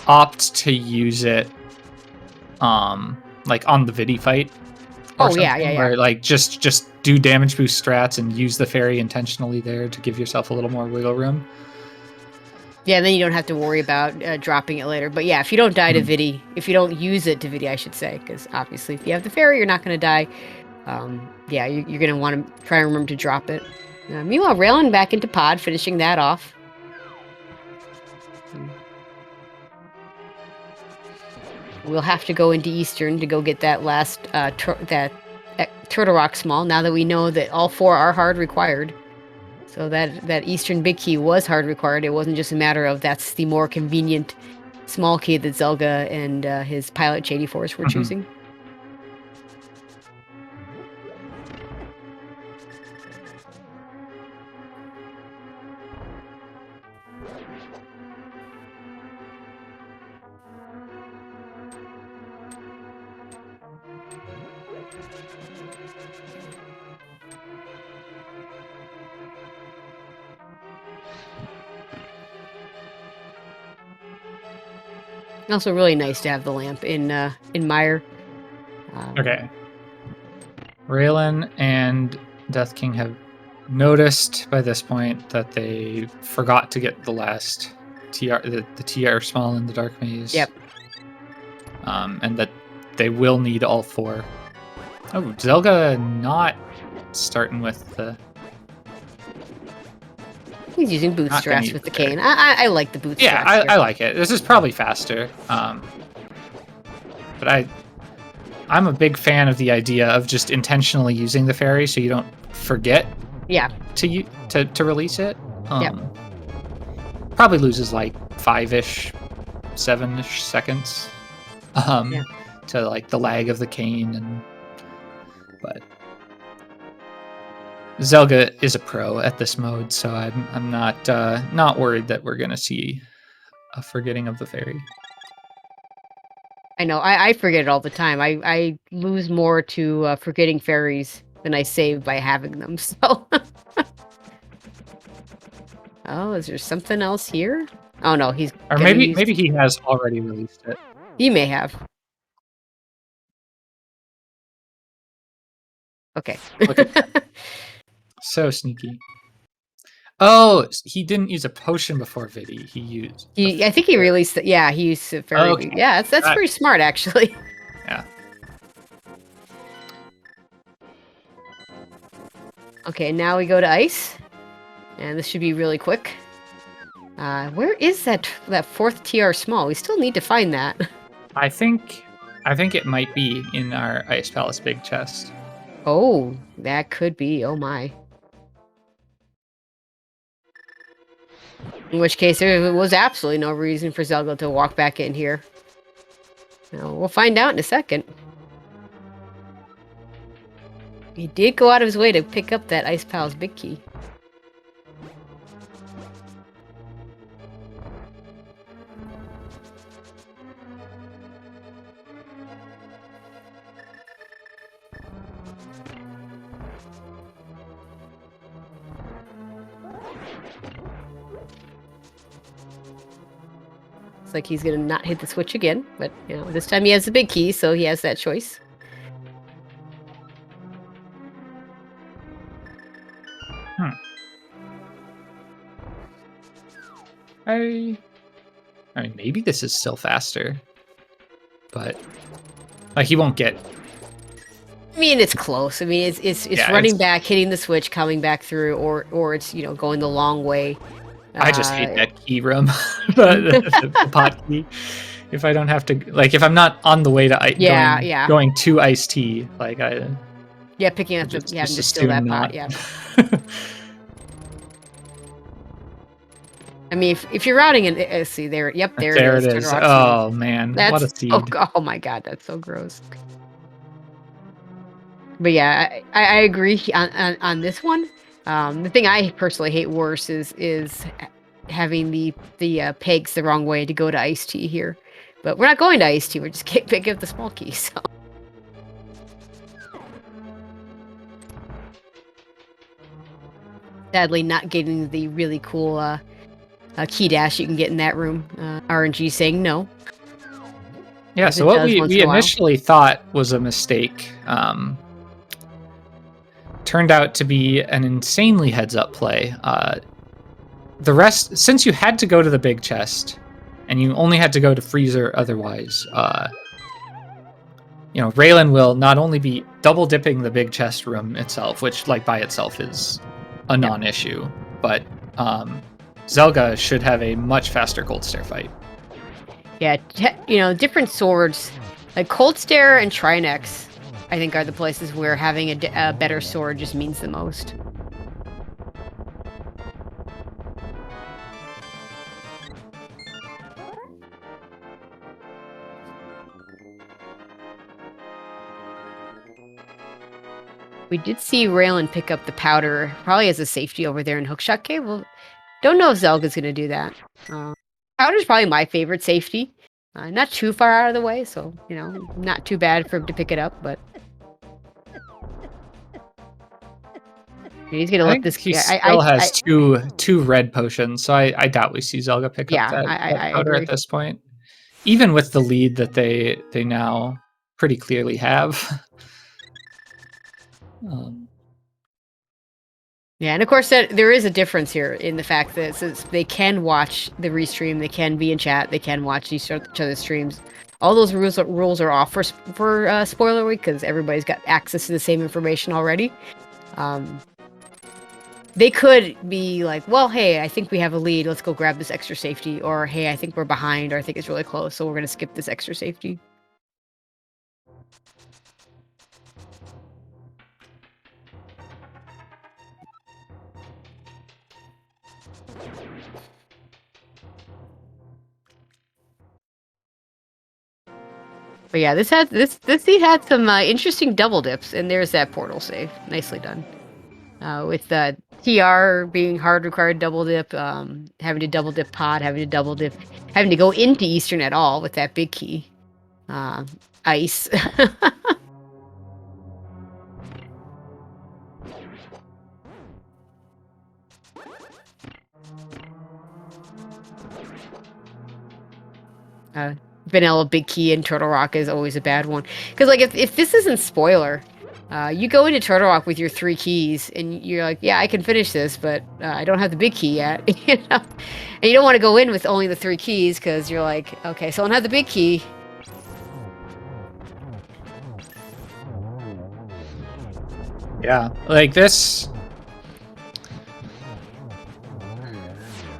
Opt to use it, like on the Vidi fight. Oh yeah. Where like just do damage boost strats and use the fairy intentionally there to give yourself a little more wiggle room. Yeah, and then you don't have to worry about dropping it later. But yeah, if you don't die to Vidi, if you don't use it to Vidi, I should say, because obviously if you have the fairy, you're not going to die. Yeah, you're going to want to try and remember to drop it. Meanwhile, Raylan back into pod, finishing that off. We'll have to go into Eastern to go get that last Turtle Rock Small, now that we know that all 4 are hard required. So that Eastern big key was hard required. It wasn't just a matter of that's the more convenient small key that Zelga and his pilot Shady Force were choosing. Also, really nice to have the lamp in Mire. Okay. Raylan and Death King have noticed by this point that they forgot to get the last TR, the TR small in the Dark Maze. Yep. And that they will need all 4. Oh, Zelga not starting with the... He's using bootstraps with the cane. I like the bootstraps. Yeah, I like it. This is probably faster. But I'm a big fan of the idea of just intentionally using the fairy so you don't forget to release it. Probably loses like 5-ish, 7-ish seconds to like the lag of the cane, but Zelga is a pro at this mode, so I'm not worried that we're gonna see a forgetting of the fairy. I know, I forget it all the time. I lose more to forgetting fairies than I save by having them, so... Oh, is there something else here? Oh no, he's... Or maybe he has already released it. He may have. Okay. Look at that. So sneaky. Oh, he didn't use a potion before Vidi. He used... I think he released it. Yeah, he used it fairy. Okay. Yeah, that's pretty smart, actually. Yeah. Okay, now we go to Ice. And this should be really quick. Where is that 4th TR small? We still need to find that. I think it might be in our Ice Palace big chest. Oh, that could be. Oh my. In which case, there was absolutely no reason for Zelga to walk back in here. Now, we'll find out in a second. He did go out of his way to pick up that Ice Palace big key. It's like he's gonna not hit the switch again, but this time he has the big key, so he has that choice. I mean, maybe this is still faster, but like he won't get... I mean, it's close. I mean, it's running back, hitting the switch, coming back through, or it's going the long way. I just hate that key room, the pot key. If I don't have to, like, if I'm not on the way to going to iced tea, like picking up having to steal that pot, yeah. I mean, if you're routing it, see there. Yep, there it is. Oh man, what a seed! Oh my god, that's so gross. But yeah, I agree on this one. The thing I personally hate worse is having the pegs the wrong way to go to iced tea here. But we're not going to iced tea. We're just picking up the small key. So. Sadly, not getting the really cool key dash you can get in that room. RNG saying no. Yeah, so what we initially thought was a mistake turned out to be an insanely heads-up play. The rest, since you had to go to the big chest, and you only had to go to freezer otherwise, you know, Raylan will not only be double dipping the big chest room itself, which like by itself is a non-issue, but Zelga should have a much faster Cold Stare fight. Yeah, you know, different swords, like Cold Stare and Trinex, I think are the places where having a better sword just means the most. We did see Raylan pick up the powder, probably as a safety over there in Hookshot Cave. Don't know if Zelga's going to do that. Powder's probably my favorite safety. Not too far out of the way, so, you know, not too bad for him to pick it up, but... He's going to let this... He still has two red potions, so I doubt we see Zelga pick up that powder at this point. Even with the lead that they now pretty clearly have. Yeah, and of course there is a difference here in the fact that since they can watch the restream, they can be in chat, they can watch each other's streams. All those rules are off for spoiler week because everybody's got access to the same information already. They could be like, well, hey, I think we have a lead. Let's go grab this extra safety. Or, hey, I think we're behind, or I think it's really close, so we're going to skip this extra safety. But yeah, this seed had some interesting double dips, and there's that portal save. Nicely done. With the TR being hard required double dip, having to double dip pod, having to go into Eastern at all with that big key. Ice. Vanilla big key and Turtle Rock is always a bad one. Because like if this isn't spoiler, you go into Turtle Rock with your 3 keys and you're like, yeah, I can finish this, but I don't have the big key yet. You know? And you don't want to go in with only the 3 keys because you're like, okay, so I don't have the big key. Yeah, like this.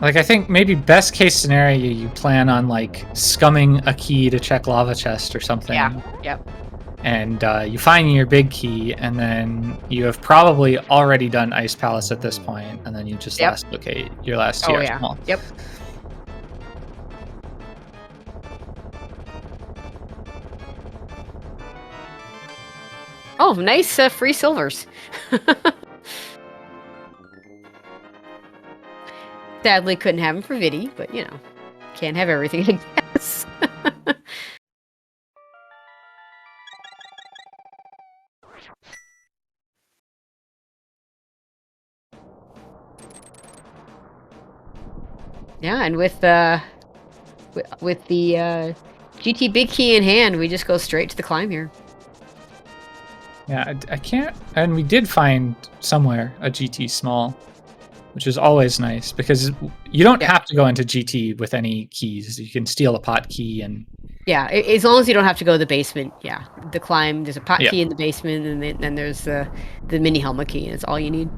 Like, I think maybe best case scenario, you plan on, like, scumming a key to check lava chest or something. Yeah, yep. And you find your big key, and then you have probably already done Ice Palace at this point, and then you just last locate your last TR small. Yep. Oh, nice free silvers. Sadly, couldn't have them for Viddy, but you know, can't have everything, I guess. Yeah, and with the GT big key in hand, we just go straight to the climb here. Yeah, I can't, and we did find somewhere a GT small, which is always nice because you don't have to go into GT with any keys. You can steal a pot key and... Yeah, as long as you don't have to go to the basement. Yeah, the climb, there's a pot key in the basement, and then there's the mini helmet key, and it's all you need.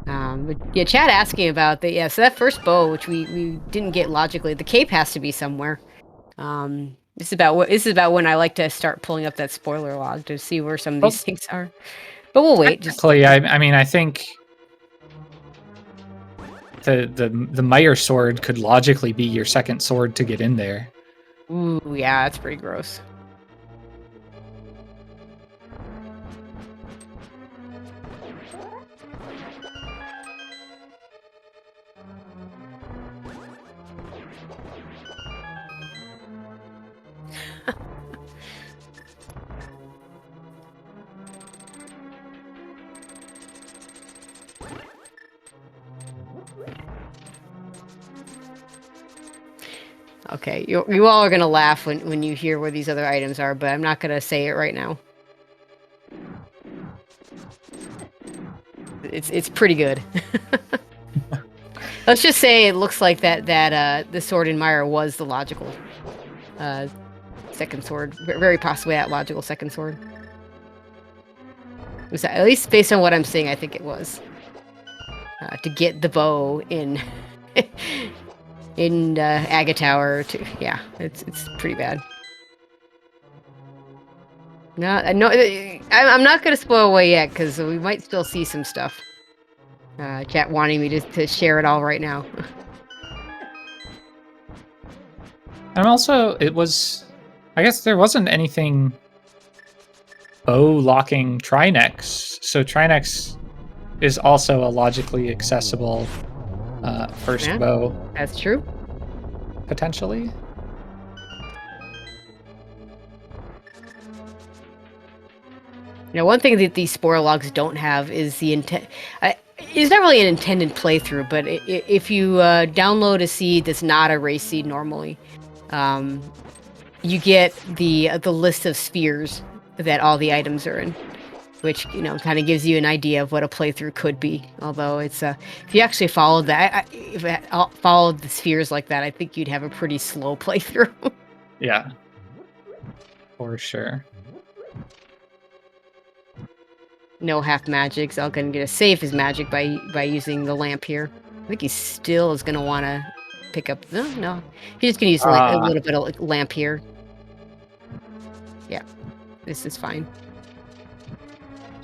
But yeah, Chad asking about the so that first bow, which we didn't get logically, the cape has to be somewhere. This is about when I like to start pulling up that spoiler log to see where some of these things are. But we'll wait. I mean, I think the Meyer sword could logically be your second sword to get in there. Ooh, yeah, that's pretty gross. Okay, you all are gonna laugh when you hear where these other items are, but I'm not gonna say it right now. It's pretty good. Let's just say it looks like that the sword in Meyer was the logical second sword, very possibly that logical second sword. At least based on what I'm seeing, I think it was to get the bow in. In Aga Tower, too. Yeah, it's pretty bad. No, I'm not gonna spoil away yet because we might still see some stuff. Chat wanting me to share it all right now. And also, I guess there wasn't anything bow locking Trinex, so Trinex is also a logically accessible first bow. That's true. Potentially. Now, one thing that these spoiler logs don't have is the intent. It's not really an intended playthrough, but if you download a seed that's not a race seed normally, you get the list of spheres that all the items are in, which kind of gives you an idea of what a playthrough could be. Although it's if you actually followed that, if it followed the spheres like that, I think you'd have a pretty slow playthrough. Yeah, for sure. No half magics. All gonna get a save his magic by using the lamp here. I think he still is gonna want to pick up. No, he's just gonna use a little bit of lamp here. Yeah, this is fine.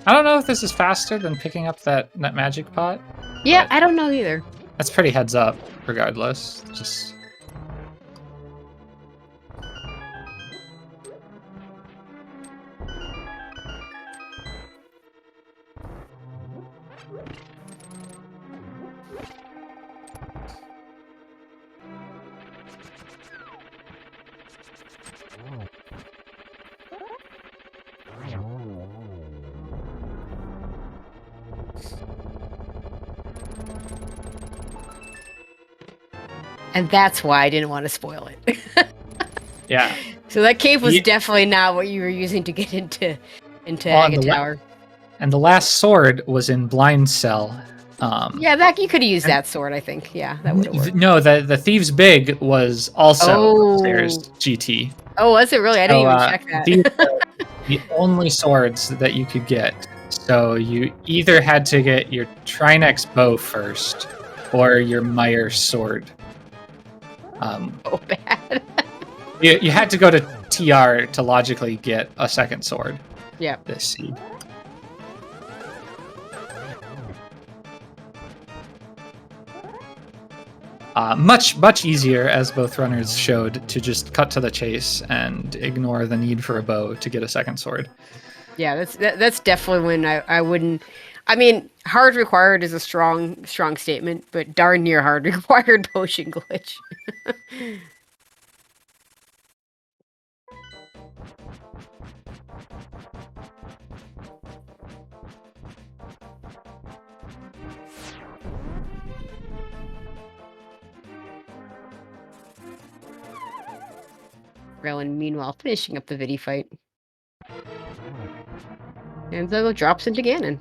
I don't know if this is faster than picking up that magic pot. Yeah, I don't know either. That's pretty heads up, regardless. Just. And that's why I didn't want to spoil it. Yeah. So that cave was definitely not what you were using to get into Aga Tower. And the last sword was in Blind Cell. Yeah, you could have used that sword, I think. Yeah, that would have worked. No, the Thieves' Big was also upstairs GT. Oh, was it really? I didn't even check that. These are the only swords that you could get. So you either had to get your Trinex bow first, or your Meyer sword. Oh, bad. You had to go to TR to logically get a second sword. Yeah. This seed. Much easier, as both runners showed, to just cut to the chase and ignore the need for a bow to get a second sword. Yeah, that's definitely when I wouldn't. I mean, hard required is a strong statement, but darn near hard required potion glitch. Raylan, meanwhile, finishing up the Vidi fight. And Zogo drops into Ganon.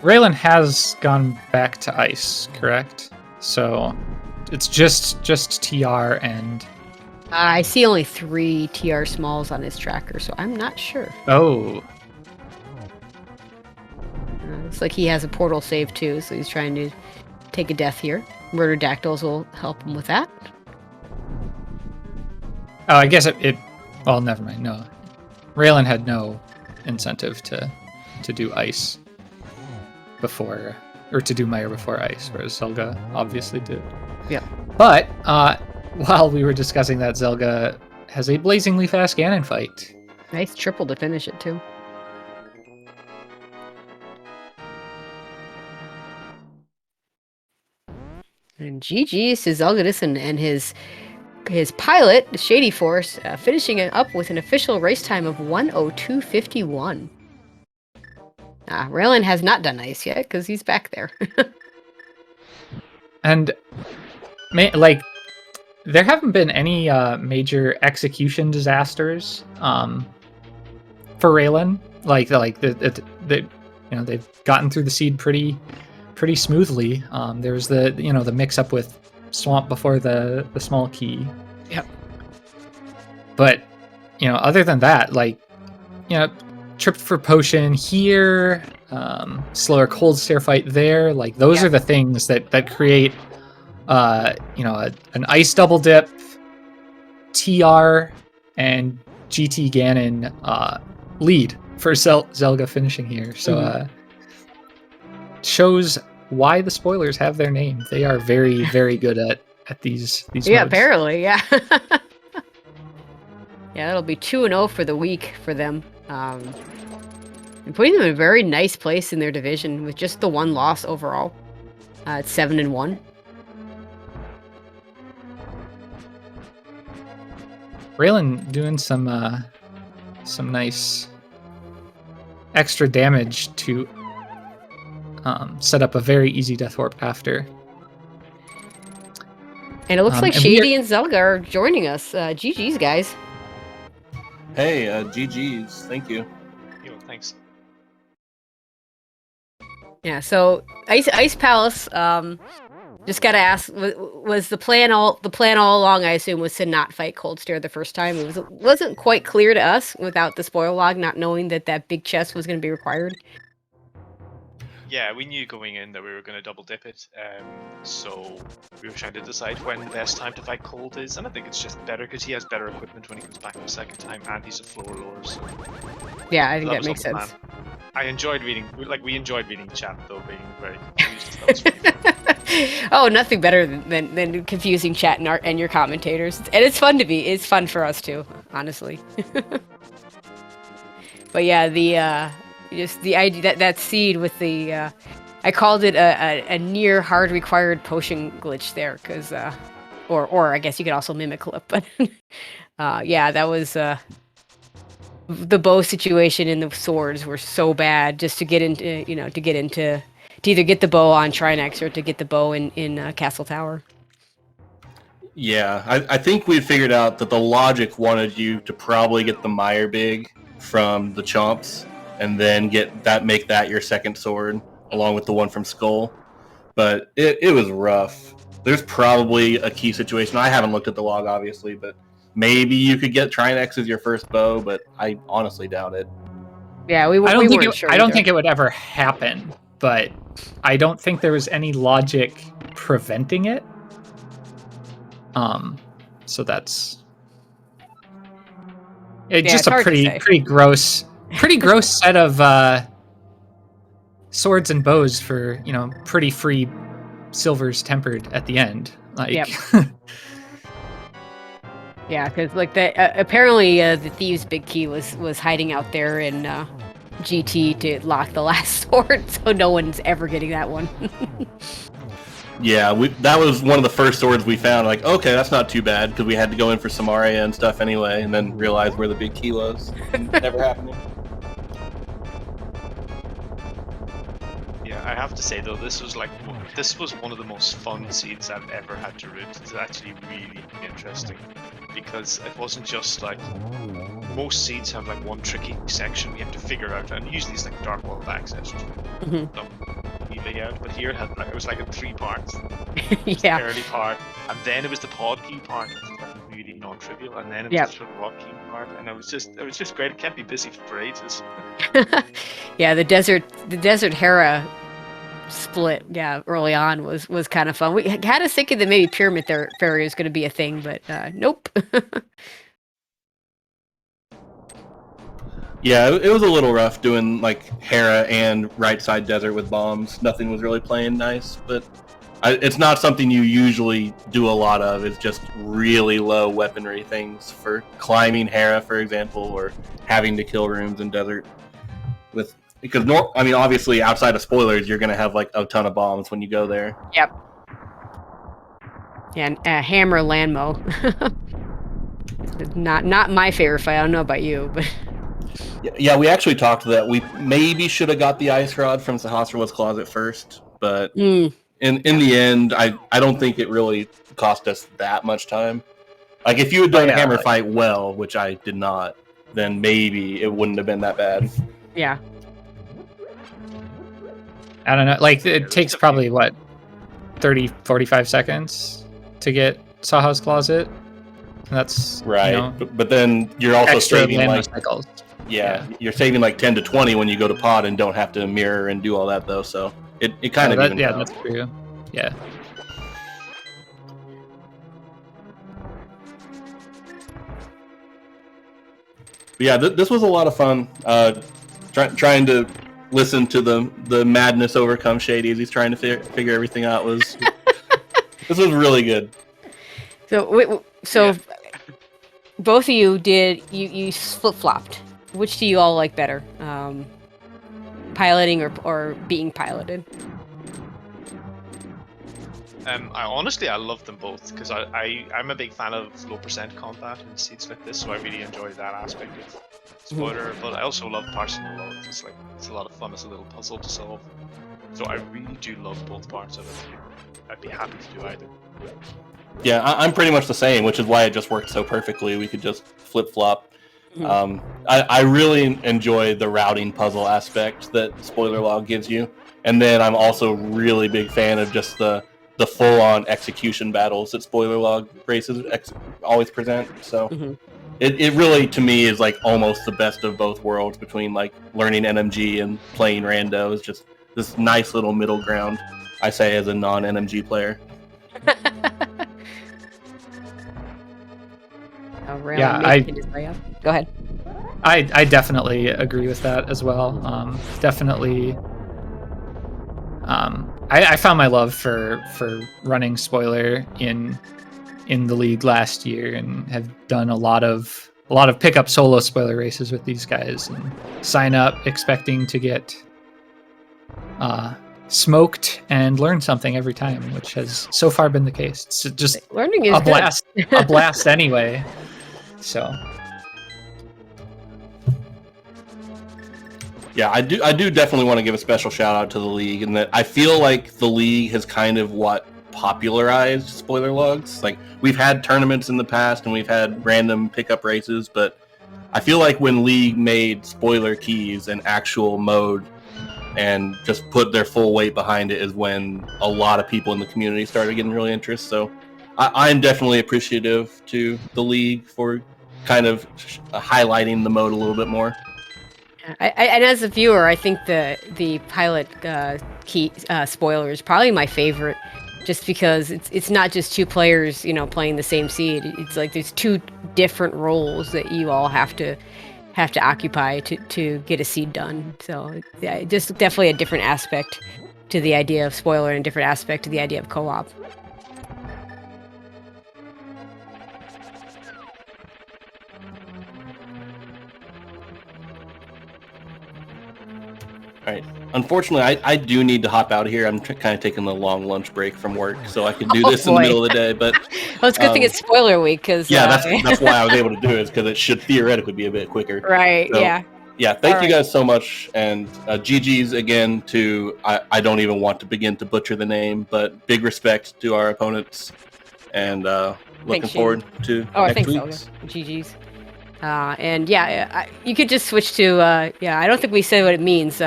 Raylan has gone back to ice, correct? So it's just TR and... I see only 3 TR smalls on his tracker, so I'm not sure. Oh. looks like he has a portal save too, so he's trying to take a death here. Murderdactyls will help him with that. Oh, I guess it. Well, never mind. No, Raylan had no incentive to do ice before, or to do Mire before ice, whereas Zelga obviously did. Yeah. But while we were discussing that, Zelga has a blazingly fast Ganon fight. Nice triple to finish it too. And GG's to Zelgadis and his pilot, the Shady Force, finishing it up with an official race time of 1:02:51. Raylan has not done ice yet because he's back there. And like, there haven't been any major execution disasters for Raylan. Like the they've gotten through the seed pretty smoothly. There was the mix up with Swamp before the small key. Yep. But other than that, tripped for potion here, slower cold stare fight there. Like those are the things that create an ice double dip, TR, and GT Ganon lead for Zelga finishing here. So shows why the spoilers have their name. They are very, very good at these modes. Apparently, yeah. Yeah, that'll be 2-0 for the week for them. And putting them in a very nice place in their division with just the one loss overall. It's 7-1. Raylan doing some nice extra damage to set up a very easy death warp after. And it looks like Shady and Zelga are joining us. GG's, guys. Hey, GG's. Thank you. Yo, thanks. Yeah, so Ice Palace, just gotta ask, was the plan all along, I assume, was to not fight Cold Stare the first time? It wasn't quite clear to us without the spoiler log, not knowing that big chest was going to be required. Yeah, we knew going in that we were going to double dip it, so we were trying to decide when the best time to fight Cold is, and I think it's just better because he has better equipment when he comes back the second time, and he's a floor lore. So yeah, I think that makes sense. I enjoyed reading, we enjoyed reading chat though, being very confused. Oh, nothing better than confusing chat and your commentators, and it's fun it's fun for us too, honestly. But yeah, just the idea that seed with the I called it a near hard required potion glitch there, because or I guess you could also mimic clip, but yeah, that was the bow situation and the swords were so bad just to get into to either get the bow on Trinex or to get the bow in Castle Tower. Yeah, I think we figured out that the logic wanted you to probably get the Mire Big from the Chomps, and then make that your second sword, along with the one from Skull. But it was rough. There's probably a key situation. I haven't looked at the log, obviously, but maybe you could get Trinex as your first bow, but I honestly doubt it. Yeah, I don't think it would ever happen, but I don't think there was any logic preventing it. So that's just a pretty gross set of swords and bows for pretty free silvers tempered at the end. Like, yep. Yeah, because apparently the thieves' big key was hiding out there in GT to lock the last sword, so no one's ever getting that one. Yeah, that was one of the first swords we found. Like, okay, that's not too bad, because we had to go in for Samaria and stuff anyway, and then realize where the big key was. Never happened. Yeah, I have to say though, this was one of the most fun seeds I've ever had to root. It's actually really interesting, because it wasn't just like most seeds have like one tricky section we have to figure out, and usually it's like dark world access or something. Layout, but here it was like in 3 parts. Yeah. The early part, and then it was the pod key part, really non-trivial, and then it was the rock key part, and it was just great. It kept me busy for ages. Yeah, the desert Hera split, early on was kind of fun. We had us thinking that maybe Pyramid Fairy is going to be a thing, but nope. Yeah, it was a little rough doing like Hera and right side desert with bombs. Nothing was really playing nice, but it's not something you usually do a lot of. It's just really low weaponry things for climbing Hera, for example, or having to kill rooms in desert. Because obviously outside of spoilers, you're gonna have like a ton of bombs when you go there. Yep. Yeah, and Hammer Landmo. Not my favorite fight. I don't know about you, but. Yeah, we actually talked that we maybe should have got the ice rod from Sahasra's closet first, but in the end, I don't think it really cost us that much time. Like if you had done Hammer fight well, which I did not, then maybe it wouldn't have been that bad. Yeah. I don't know. Like it takes probably what 30, 45 seconds to get Saha's closet. And that's right. But then you're also saving like cycles. Yeah, you're saving like 10 to 20 when you go to pod and don't have to mirror and do all that though. So it kind of evens out. That's true. Yeah. But yeah, this was a lot of fun. Trying to listen to the madness overcome Shady as he's trying to figure everything out was this was really good. So both of you you flip flopped. Which do you all like better, piloting or being piloted? I love them both because I'm a big fan of low percent combat in seeds like this, so I really enjoy that aspect of spoiler. But I also love parsing the log. It's a lot of fun. It's a little puzzle to solve. So I really do love both parts of it. I'd be happy to do either. Yeah, I'm pretty much the same, which is why it just worked so perfectly. We could just flip flop. I really enjoy the routing puzzle aspect that Spoiler Log gives you, and then I'm also really big fan of just the full-on execution battles that Spoiler Log races always present. So it really, to me, is like almost the best of both worlds between like learning NMG and playing Rando. Is just this nice little middle ground, I say, as a non-NMG player. Go ahead. I definitely agree with that as well. Definitely. I found my love for running spoiler in the league last year, and have done a lot of pickup solo spoiler races with these guys, and sign up expecting to get smoked and learn something every time, which has so far been the case. It's just learning is a blast, a blast anyway. So. Yeah, I do definitely want to give a special shout out to the league, and that I feel like the league has kind of popularized spoiler logs. Like we've had tournaments in the past and we've had random pickup races, but I feel like when league made spoiler keys an actual mode and just put their full weight behind it is when a lot of people in the community started getting really interested. So I'm definitely appreciative to the league for kind of highlighting the mode a little bit more. And as a viewer, I think the pilot key spoiler is probably my favorite, just because it's not just two players, playing the same seed. It's like there's two different roles that you all have to occupy to get a seed done. So yeah, just definitely a different aspect to the idea of spoiler and a different aspect to the idea of co-op. All right. Unfortunately, I do need to hop out of here. I'm kind of taking a long lunch break from work, so I can do this in the middle of the day. But well, it's a good thing it's spoiler week, because that's why I was able to do it, because it should theoretically be a bit quicker. Right. So, yeah. Thank you guys so much, and GG's again to I don't even want to begin to butcher the name, but big respect to our opponents, and looking forward to next week's. So. GG's. And you could just switch to I don't think we say what it means.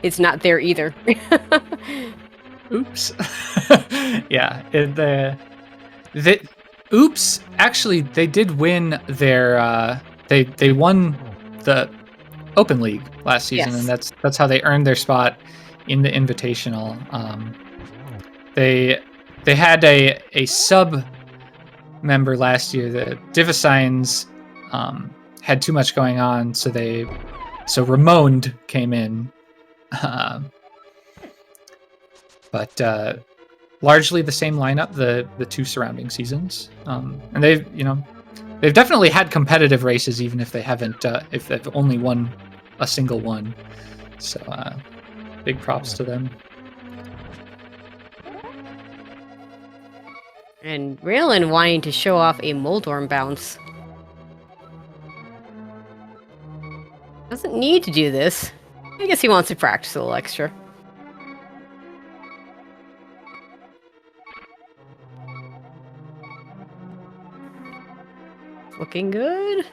It's not there either. Oops. Yeah. Oops. Actually, they did win their. They won the Open League last season, Yes. and that's how they earned their spot in the Invitational. They had a sub member last year. The Divisines had too much going on, so Ramon came in, but largely the same lineup the 2 surrounding seasons, and they've definitely had competitive races, even if they haven't if they've only won a single one. So big props to them. And Raylan wanting to show off a Moldorm bounce. Doesn't need to do this. I guess he wants to practice a little extra. Looking good.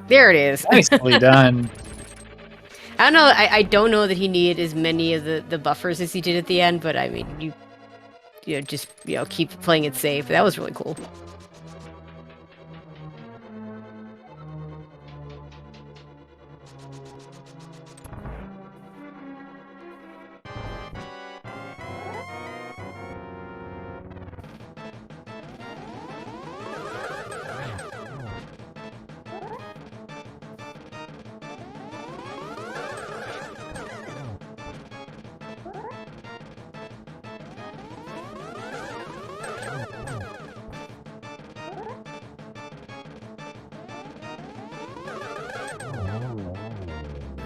There it is. Nicely done. I don't know. I don't know that he needed as many of the buffers as he did at the end, but I mean, just keep playing it safe. That was really cool.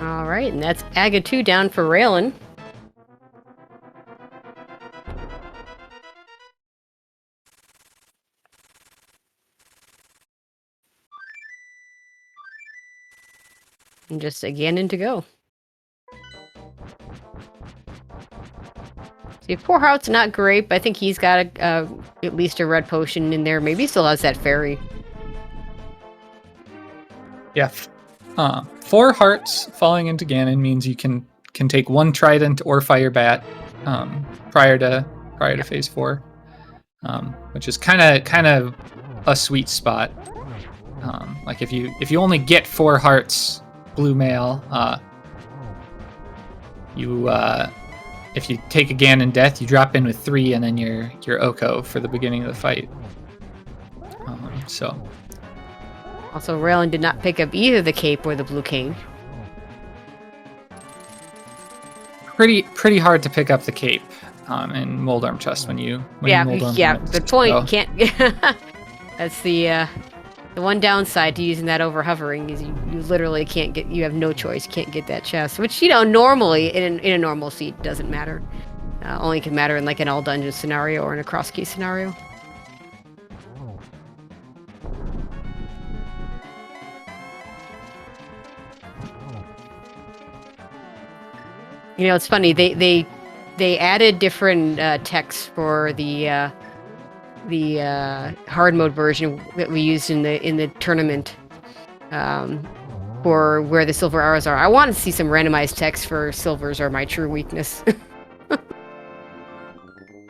All right, and that's Aga 2 down for Raylan. And just a Ganon to go. See, Poor Heart's not great, but I think he's got at least a red potion in there. Maybe he still has that fairy. Yeah. 4 hearts falling into Ganon means you can take 1 trident or fire bat prior to phase 4, which is kind of a sweet spot. Like if you only get 4 hearts, blue male, if you take a Ganon death, you drop in with 3, and then you're Oko for the beginning of the fight. So. Also, Raylan did not pick up either the cape or the blue king. Pretty hard to pick up the cape in Moldarm Chest when you Moldarm good point. So. You can't. That's the one downside to using that over hovering is you literally can't get. You have no choice. You can't get that chest, which normally in a normal seed doesn't matter. Only can matter in like an all dungeon scenario or in a cross key scenario. It's funny. They added different text for the hard mode version that we used in the tournament for where the silver arrows are. I want to see some randomized text for silvers are my true weakness.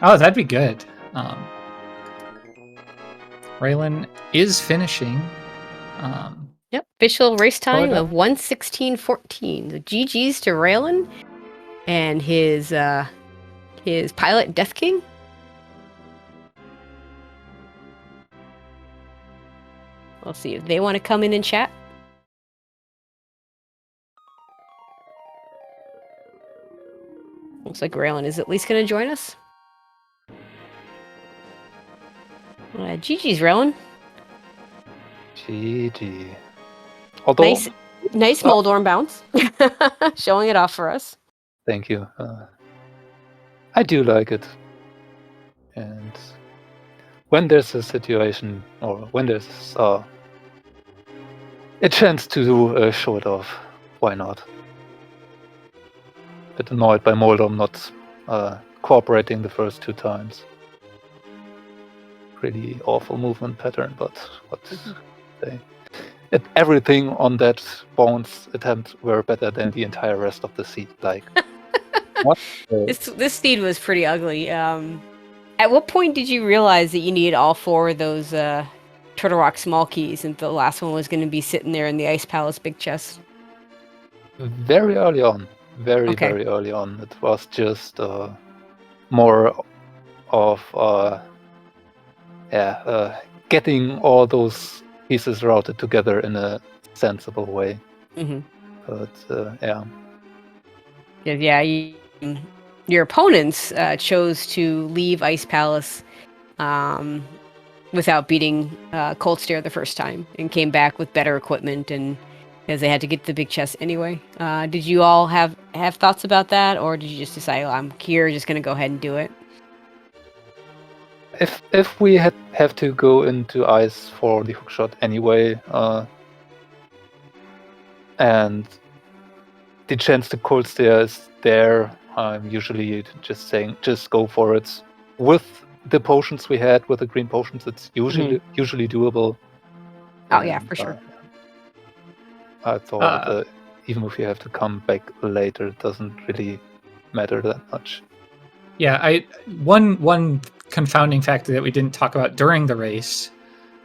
Oh, that'd be good. Raylan is finishing. Yep, official race time of 1:16:14. So GG's to Raylan. And his pilot, Death King. We'll see if they want to come in and chat. Looks like Raylan is at least going to join us. GG's, Raylan. GG. Although, nice Moldorm bounce. Showing it off for us. Thank you. I do like it. And when there's a situation, or when there's a chance to show it off, why not? A bit annoyed by Moldorm not cooperating the first 2 times. Pretty awful movement pattern, but what say? everything on that bounce attempt were better than the entire rest of the seed. Like, what? This seed was pretty ugly. At what point did you realize that you needed all 4 of those Turtle Rock small keys, and the last one was going to be sitting there in the Ice Palace big chest? Very early on. Very early on. It was just more of getting all those pieces routed together in a sensible way. Mm-hmm. But your opponents chose to leave Ice Palace without beating Cold Stare the first time, and came back with better equipment, and because they had to get to the big chest anyway. Did you all have thoughts about that, or did you just decide, I'm here, just going to go ahead and do it? If we have to go into ice for the hookshot anyway, and the chance to Cold Stare is there, I'm usually just saying, just go for it. With the potions we had, with the green potions, it's usually doable. Oh, yeah, for sure. I thought even if you have to come back later, it doesn't really matter that much. Yeah, one confounding factor that we didn't talk about during the race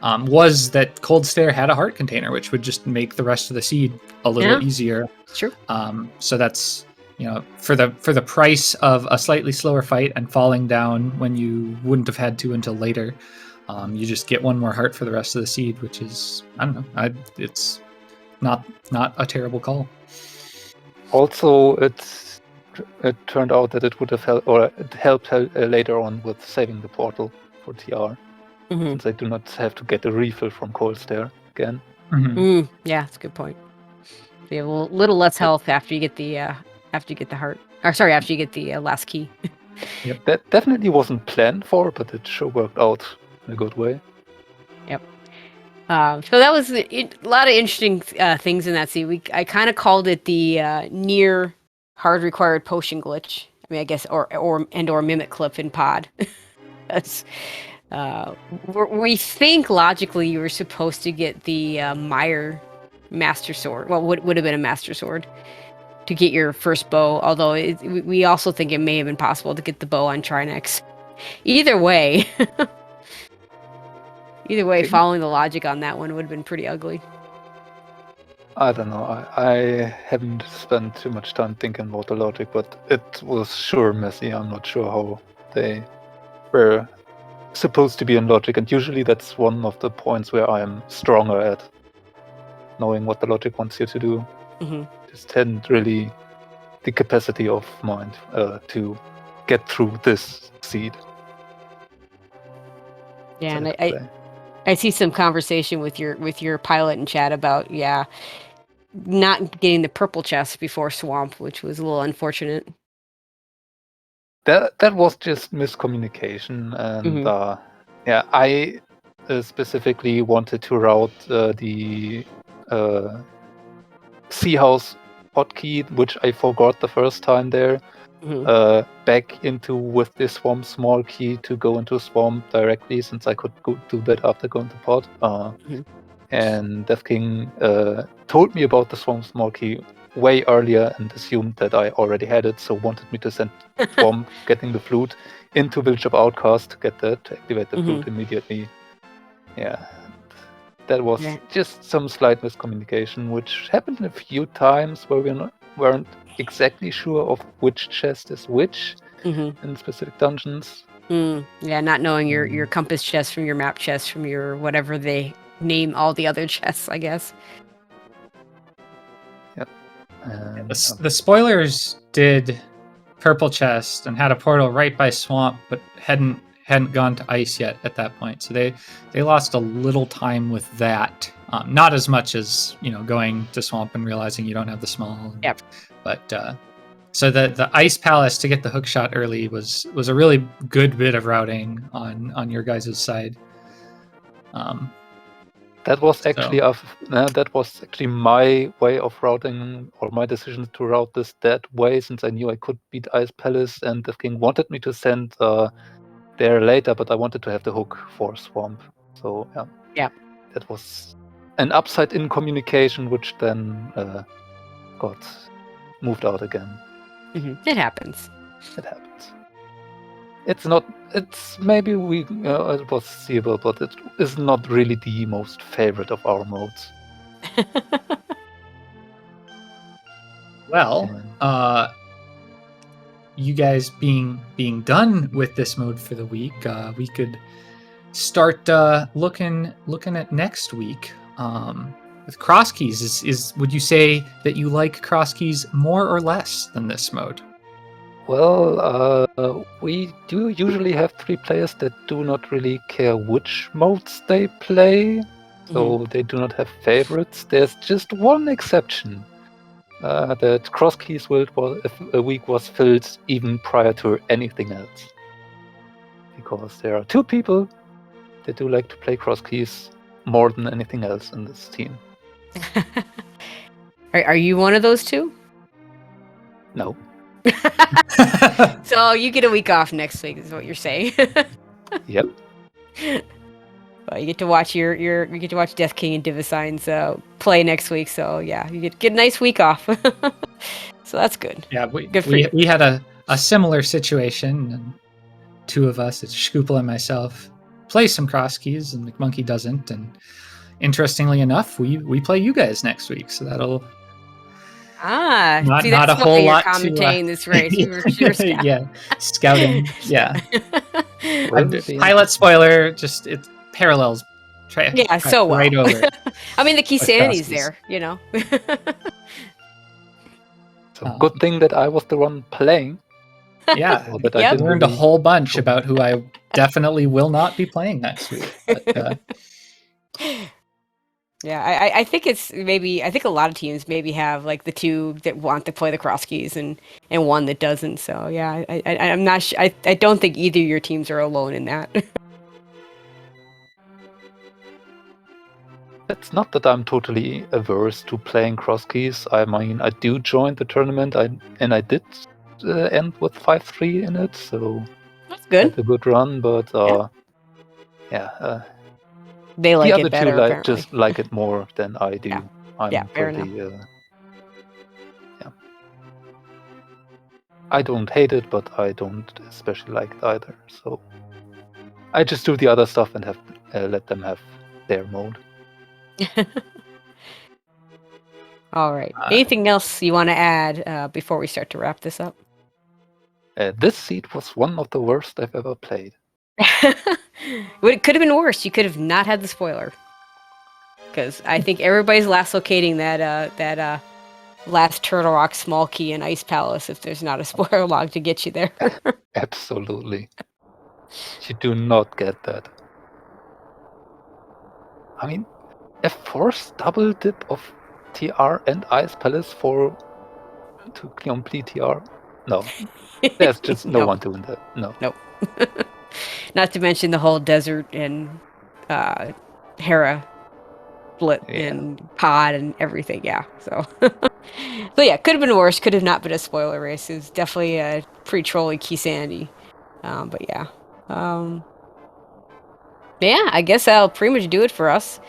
was that Cold Stare had a heart container, which would just make the rest of the seed a little easier. True. So that's, for the price of a slightly slower fight and falling down when you wouldn't have had to until later, you just get one more heart for the rest of the seed, which is, I don't know, it's not a terrible call. Also, it turned out that it would have helped, or it helped later on with saving the portal for TR, since I do not have to get a refill from Cold Stare again. Yeah, that's a good point. So you have a little less health after you get the heart, or sorry, after you get the last key. Yep, that definitely wasn't planned for, but it sure worked out in a good way. Yep. So that was a lot of interesting things in that seed. I kind of called it the near hard required potion glitch. I mean, I guess, or mimic clip in pod. That's we think logically you were supposed to get the Meyer Master Sword. Well, would have been a Master Sword to get your first bow. Although we also think it may have been possible to get the bow on Trinex. Either way. Following the logic on that one would have been pretty ugly. I don't know. I haven't spent too much time thinking about the logic, but it was sure messy. I'm not sure how they were supposed to be in logic, and usually that's one of the points where I'm stronger at, knowing what the logic wants you to do. Just hadn't really the capacity of mind to get through this seed. Yeah, and I see some conversation with your pilot in chat about not getting the purple chest before Swamp, which was a little unfortunate. That was just miscommunication, and I specifically wanted to route the Sea House hotkey, which I forgot the first time there, back into with this Swamp small key to go into Swamp directly, since I could do that after going to pod. And Death King told me about the Swamp small key way earlier and assumed that I already had it, so wanted me to send Swamp getting the flute into Village of Outcast to get that, to activate the flute immediately. Yeah. That was just some slight miscommunication, which happened a few times where we weren't exactly sure of which chest is which in specific dungeons. Yeah, not knowing your compass chest from your map chest from your whatever they name all the other chests, I guess. Yep. The spoilers did purple chest and had a portal right by Swamp, but hadn't gone to ice yet at that point, so they lost a little time with that. Not as much as going to Swamp and realizing you don't have the small. Yep. But so the Ice Palace to get the hookshot early was a really good bit of routing on your guys' side. That was actually my way of routing, or my decision to route this that way, since I knew I could beat Ice Palace, and the king wanted me to send there later, but I wanted to have the hook for Swamp. So that was, an upside in communication, which then got moved out again. It happens. It happens. It's not. It's maybe it was seeable, but it is not really the most favorite of our modes. Well, And you guys being done with this mode for the week, we could start looking at next week. With cross keys, is would you say that you like cross keys more or less than this mode? well, we do usually have 3 players that do not really care which modes they play, so they do not have favorites. There's just one exception. That cross keys week was filled even prior to anything else, because there are 2 people that do like to play cross keys more than anything else in this team. Are you one of those 2? No. So you get a week off next week, is what you're saying. Yep. Well, you get to watch you get to watch Death King and Divisign's play next week. So yeah, you get a nice week off. So that's good. Yeah, Good for you. we had a similar situation, and 2 of us, it's Shkoopel and myself, play some cross keys, and McMonkey doesn't. And interestingly enough, we play you guys next week, so that'll see, not that's a whole why you're lot to commentating this race. You're scout. yeah, scouting. Yeah, Will be pilot spoiler. Just it parallels. Yeah, so well. Right over it. I mean, the key sanity's Cross keys. there, you know. So good thing that I was the one playing. Yeah, Or that Yep. I I didn't learned a really- whole bunch about who I definitely will not be playing next week. But, Yeah, I think it's maybe, I think a lot of teams maybe have like the 2 that want to play the cross keys and 1 that doesn't. So yeah, I'm not I don't think either of your teams are alone in that. It's not that I'm totally averse to playing cross keys. I mean, I do join the tournament, and I did end with 5-3 in it, so That's good. had a good run. But They like the other it better, 2 apparently. just like it more than I do. Yeah. I'm Yeah, fair pretty. I don't hate it, but I don't especially like it either. So I just do the other stuff and have let them have their mode. All right. Anything else you want to add before we start to wrap this up? This seed was one of the worst I've ever played. Well, it could have been worse. You could have not had the spoiler. Because I think everybody's last locating that last Turtle Rock small key in Ice Palace if there's not a spoiler log to get you there. Absolutely. You do not get that. I mean, a forced double dip of TR and Ice Palace to complete TR? No. There's just no Nope. one doing that. No. Nope. Not to mention the whole desert and Hera split and pod and everything. Yeah. So, so yeah, could have been worse. Could have not been a spoiler race. It's definitely a pre-trolling key sanity. But yeah. Yeah, I guess that'll pretty much do it for us.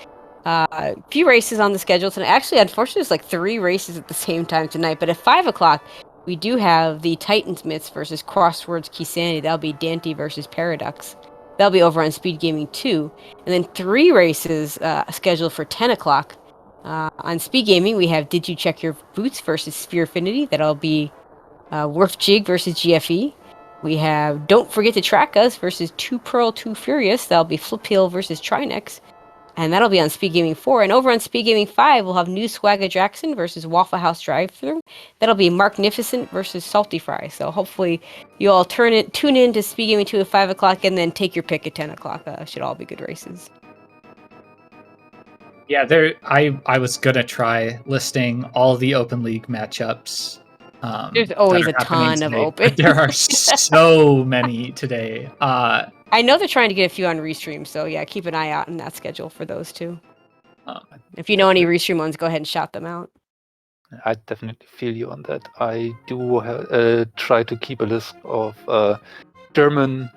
A few races on the schedule tonight. Actually, unfortunately, there's like 3 races at the same time tonight. But at 5 o'clock, we do have the Titans Myths versus Crosswords Keysanity. That'll be Dante versus Paradox. That'll be over on SpeedGaming 2. And then 3 races scheduled for 10 o'clock. On SpeedGaming, we have Did You Check Your Boots versus Sphere Affinity. That'll be Worf Jig versus GFE. We have Don't Forget to Track Us versus 2 Pearl 2 Furious. That'll be Flip Heel versus Trinex. And that'll be on SpeedGaming 4. And over on SpeedGaming 5, we'll have New Swagga Jackson versus Waffle House Drive-Thru. That'll be Magnificent versus Salty Fry. So hopefully you all tune in to SpeedGaming 2 at 5 o'clock and then take your pick at 10 o'clock. Should all be good races. Yeah, I was gonna try listing all the Open League matchups. There's always that a are happening ton of today, open. but there are so many today. I know they're trying to get a few on Restream, so yeah, keep an eye out on that schedule for those 2. If you know any Restream ones, go ahead and shout them out. I definitely feel you on that. I do try to keep a list of German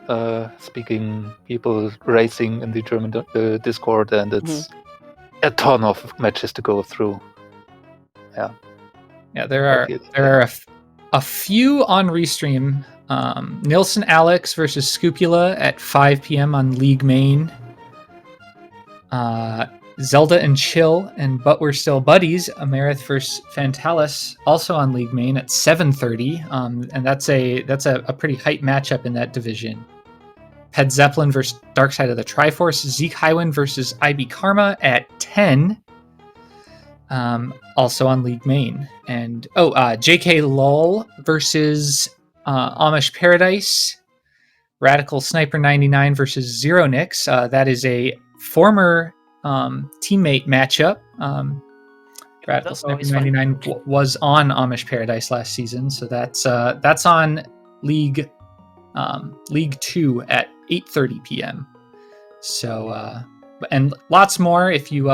speaking people racing in the German Discord, and it's a ton of matches to go through. Yeah. Yeah, there are a few on Restream. Nilsson Alex versus Scupula at 5 p.m. on League Main. Zelda and Chill and But We're Still Buddies, Amarith versus Fantalis, also on League Main at 7:30. And that's a pretty hype matchup in that division. Ped Zeppelin versus Dark Side of the Triforce, Zeke Highwind versus IB Karma at 10. Also on League Main. And JK Lol versus Amish Paradise, Radical Sniper 99 versus Zero Nix. That is a former teammate matchup. Radical Sniper 99 was on Amish Paradise last season, so that's on League 2 at 8:30 p.m. So and lots more if you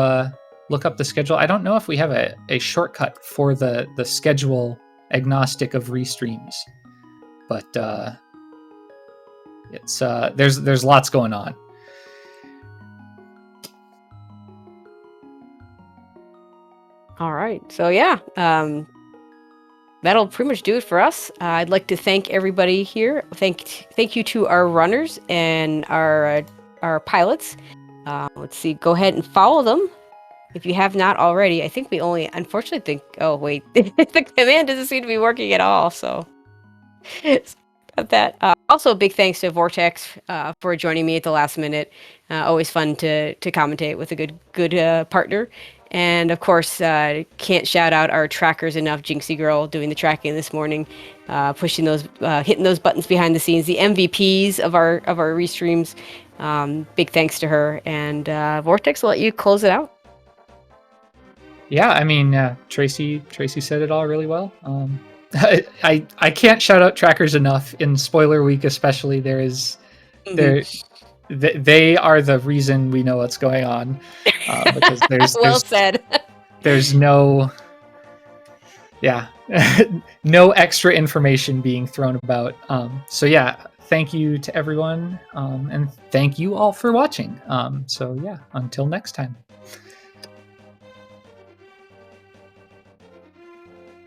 look up the schedule. I don't know if we have a shortcut for the schedule agnostic of restreams, but it's there's lots going on. All right, so yeah, that'll pretty much do it for us. I'd like to thank everybody here. Thank you to our runners and our pilots. Let's see, go ahead and follow them if you have not already. I think we only, unfortunately, think. Oh wait, the command doesn't seem to be working at all. So about that. Also, big thanks to Vortex for joining me at the last minute. Always fun to commentate with a good partner. And of course, can't shout out our trackers enough. Jinxie Girl doing the tracking this morning, pushing those, hitting those buttons behind the scenes. The MVPs of our restreams. Big thanks to her. And Vortex, I'll let you close it out. Yeah, I mean, Tracy said it all really well. I can't shout out trackers enough in spoiler week, especially. They are the reason we know what's going on, because there's said. There's no no extra information being thrown about. So yeah, thank you to everyone, and thank you all for watching. So yeah, until next time.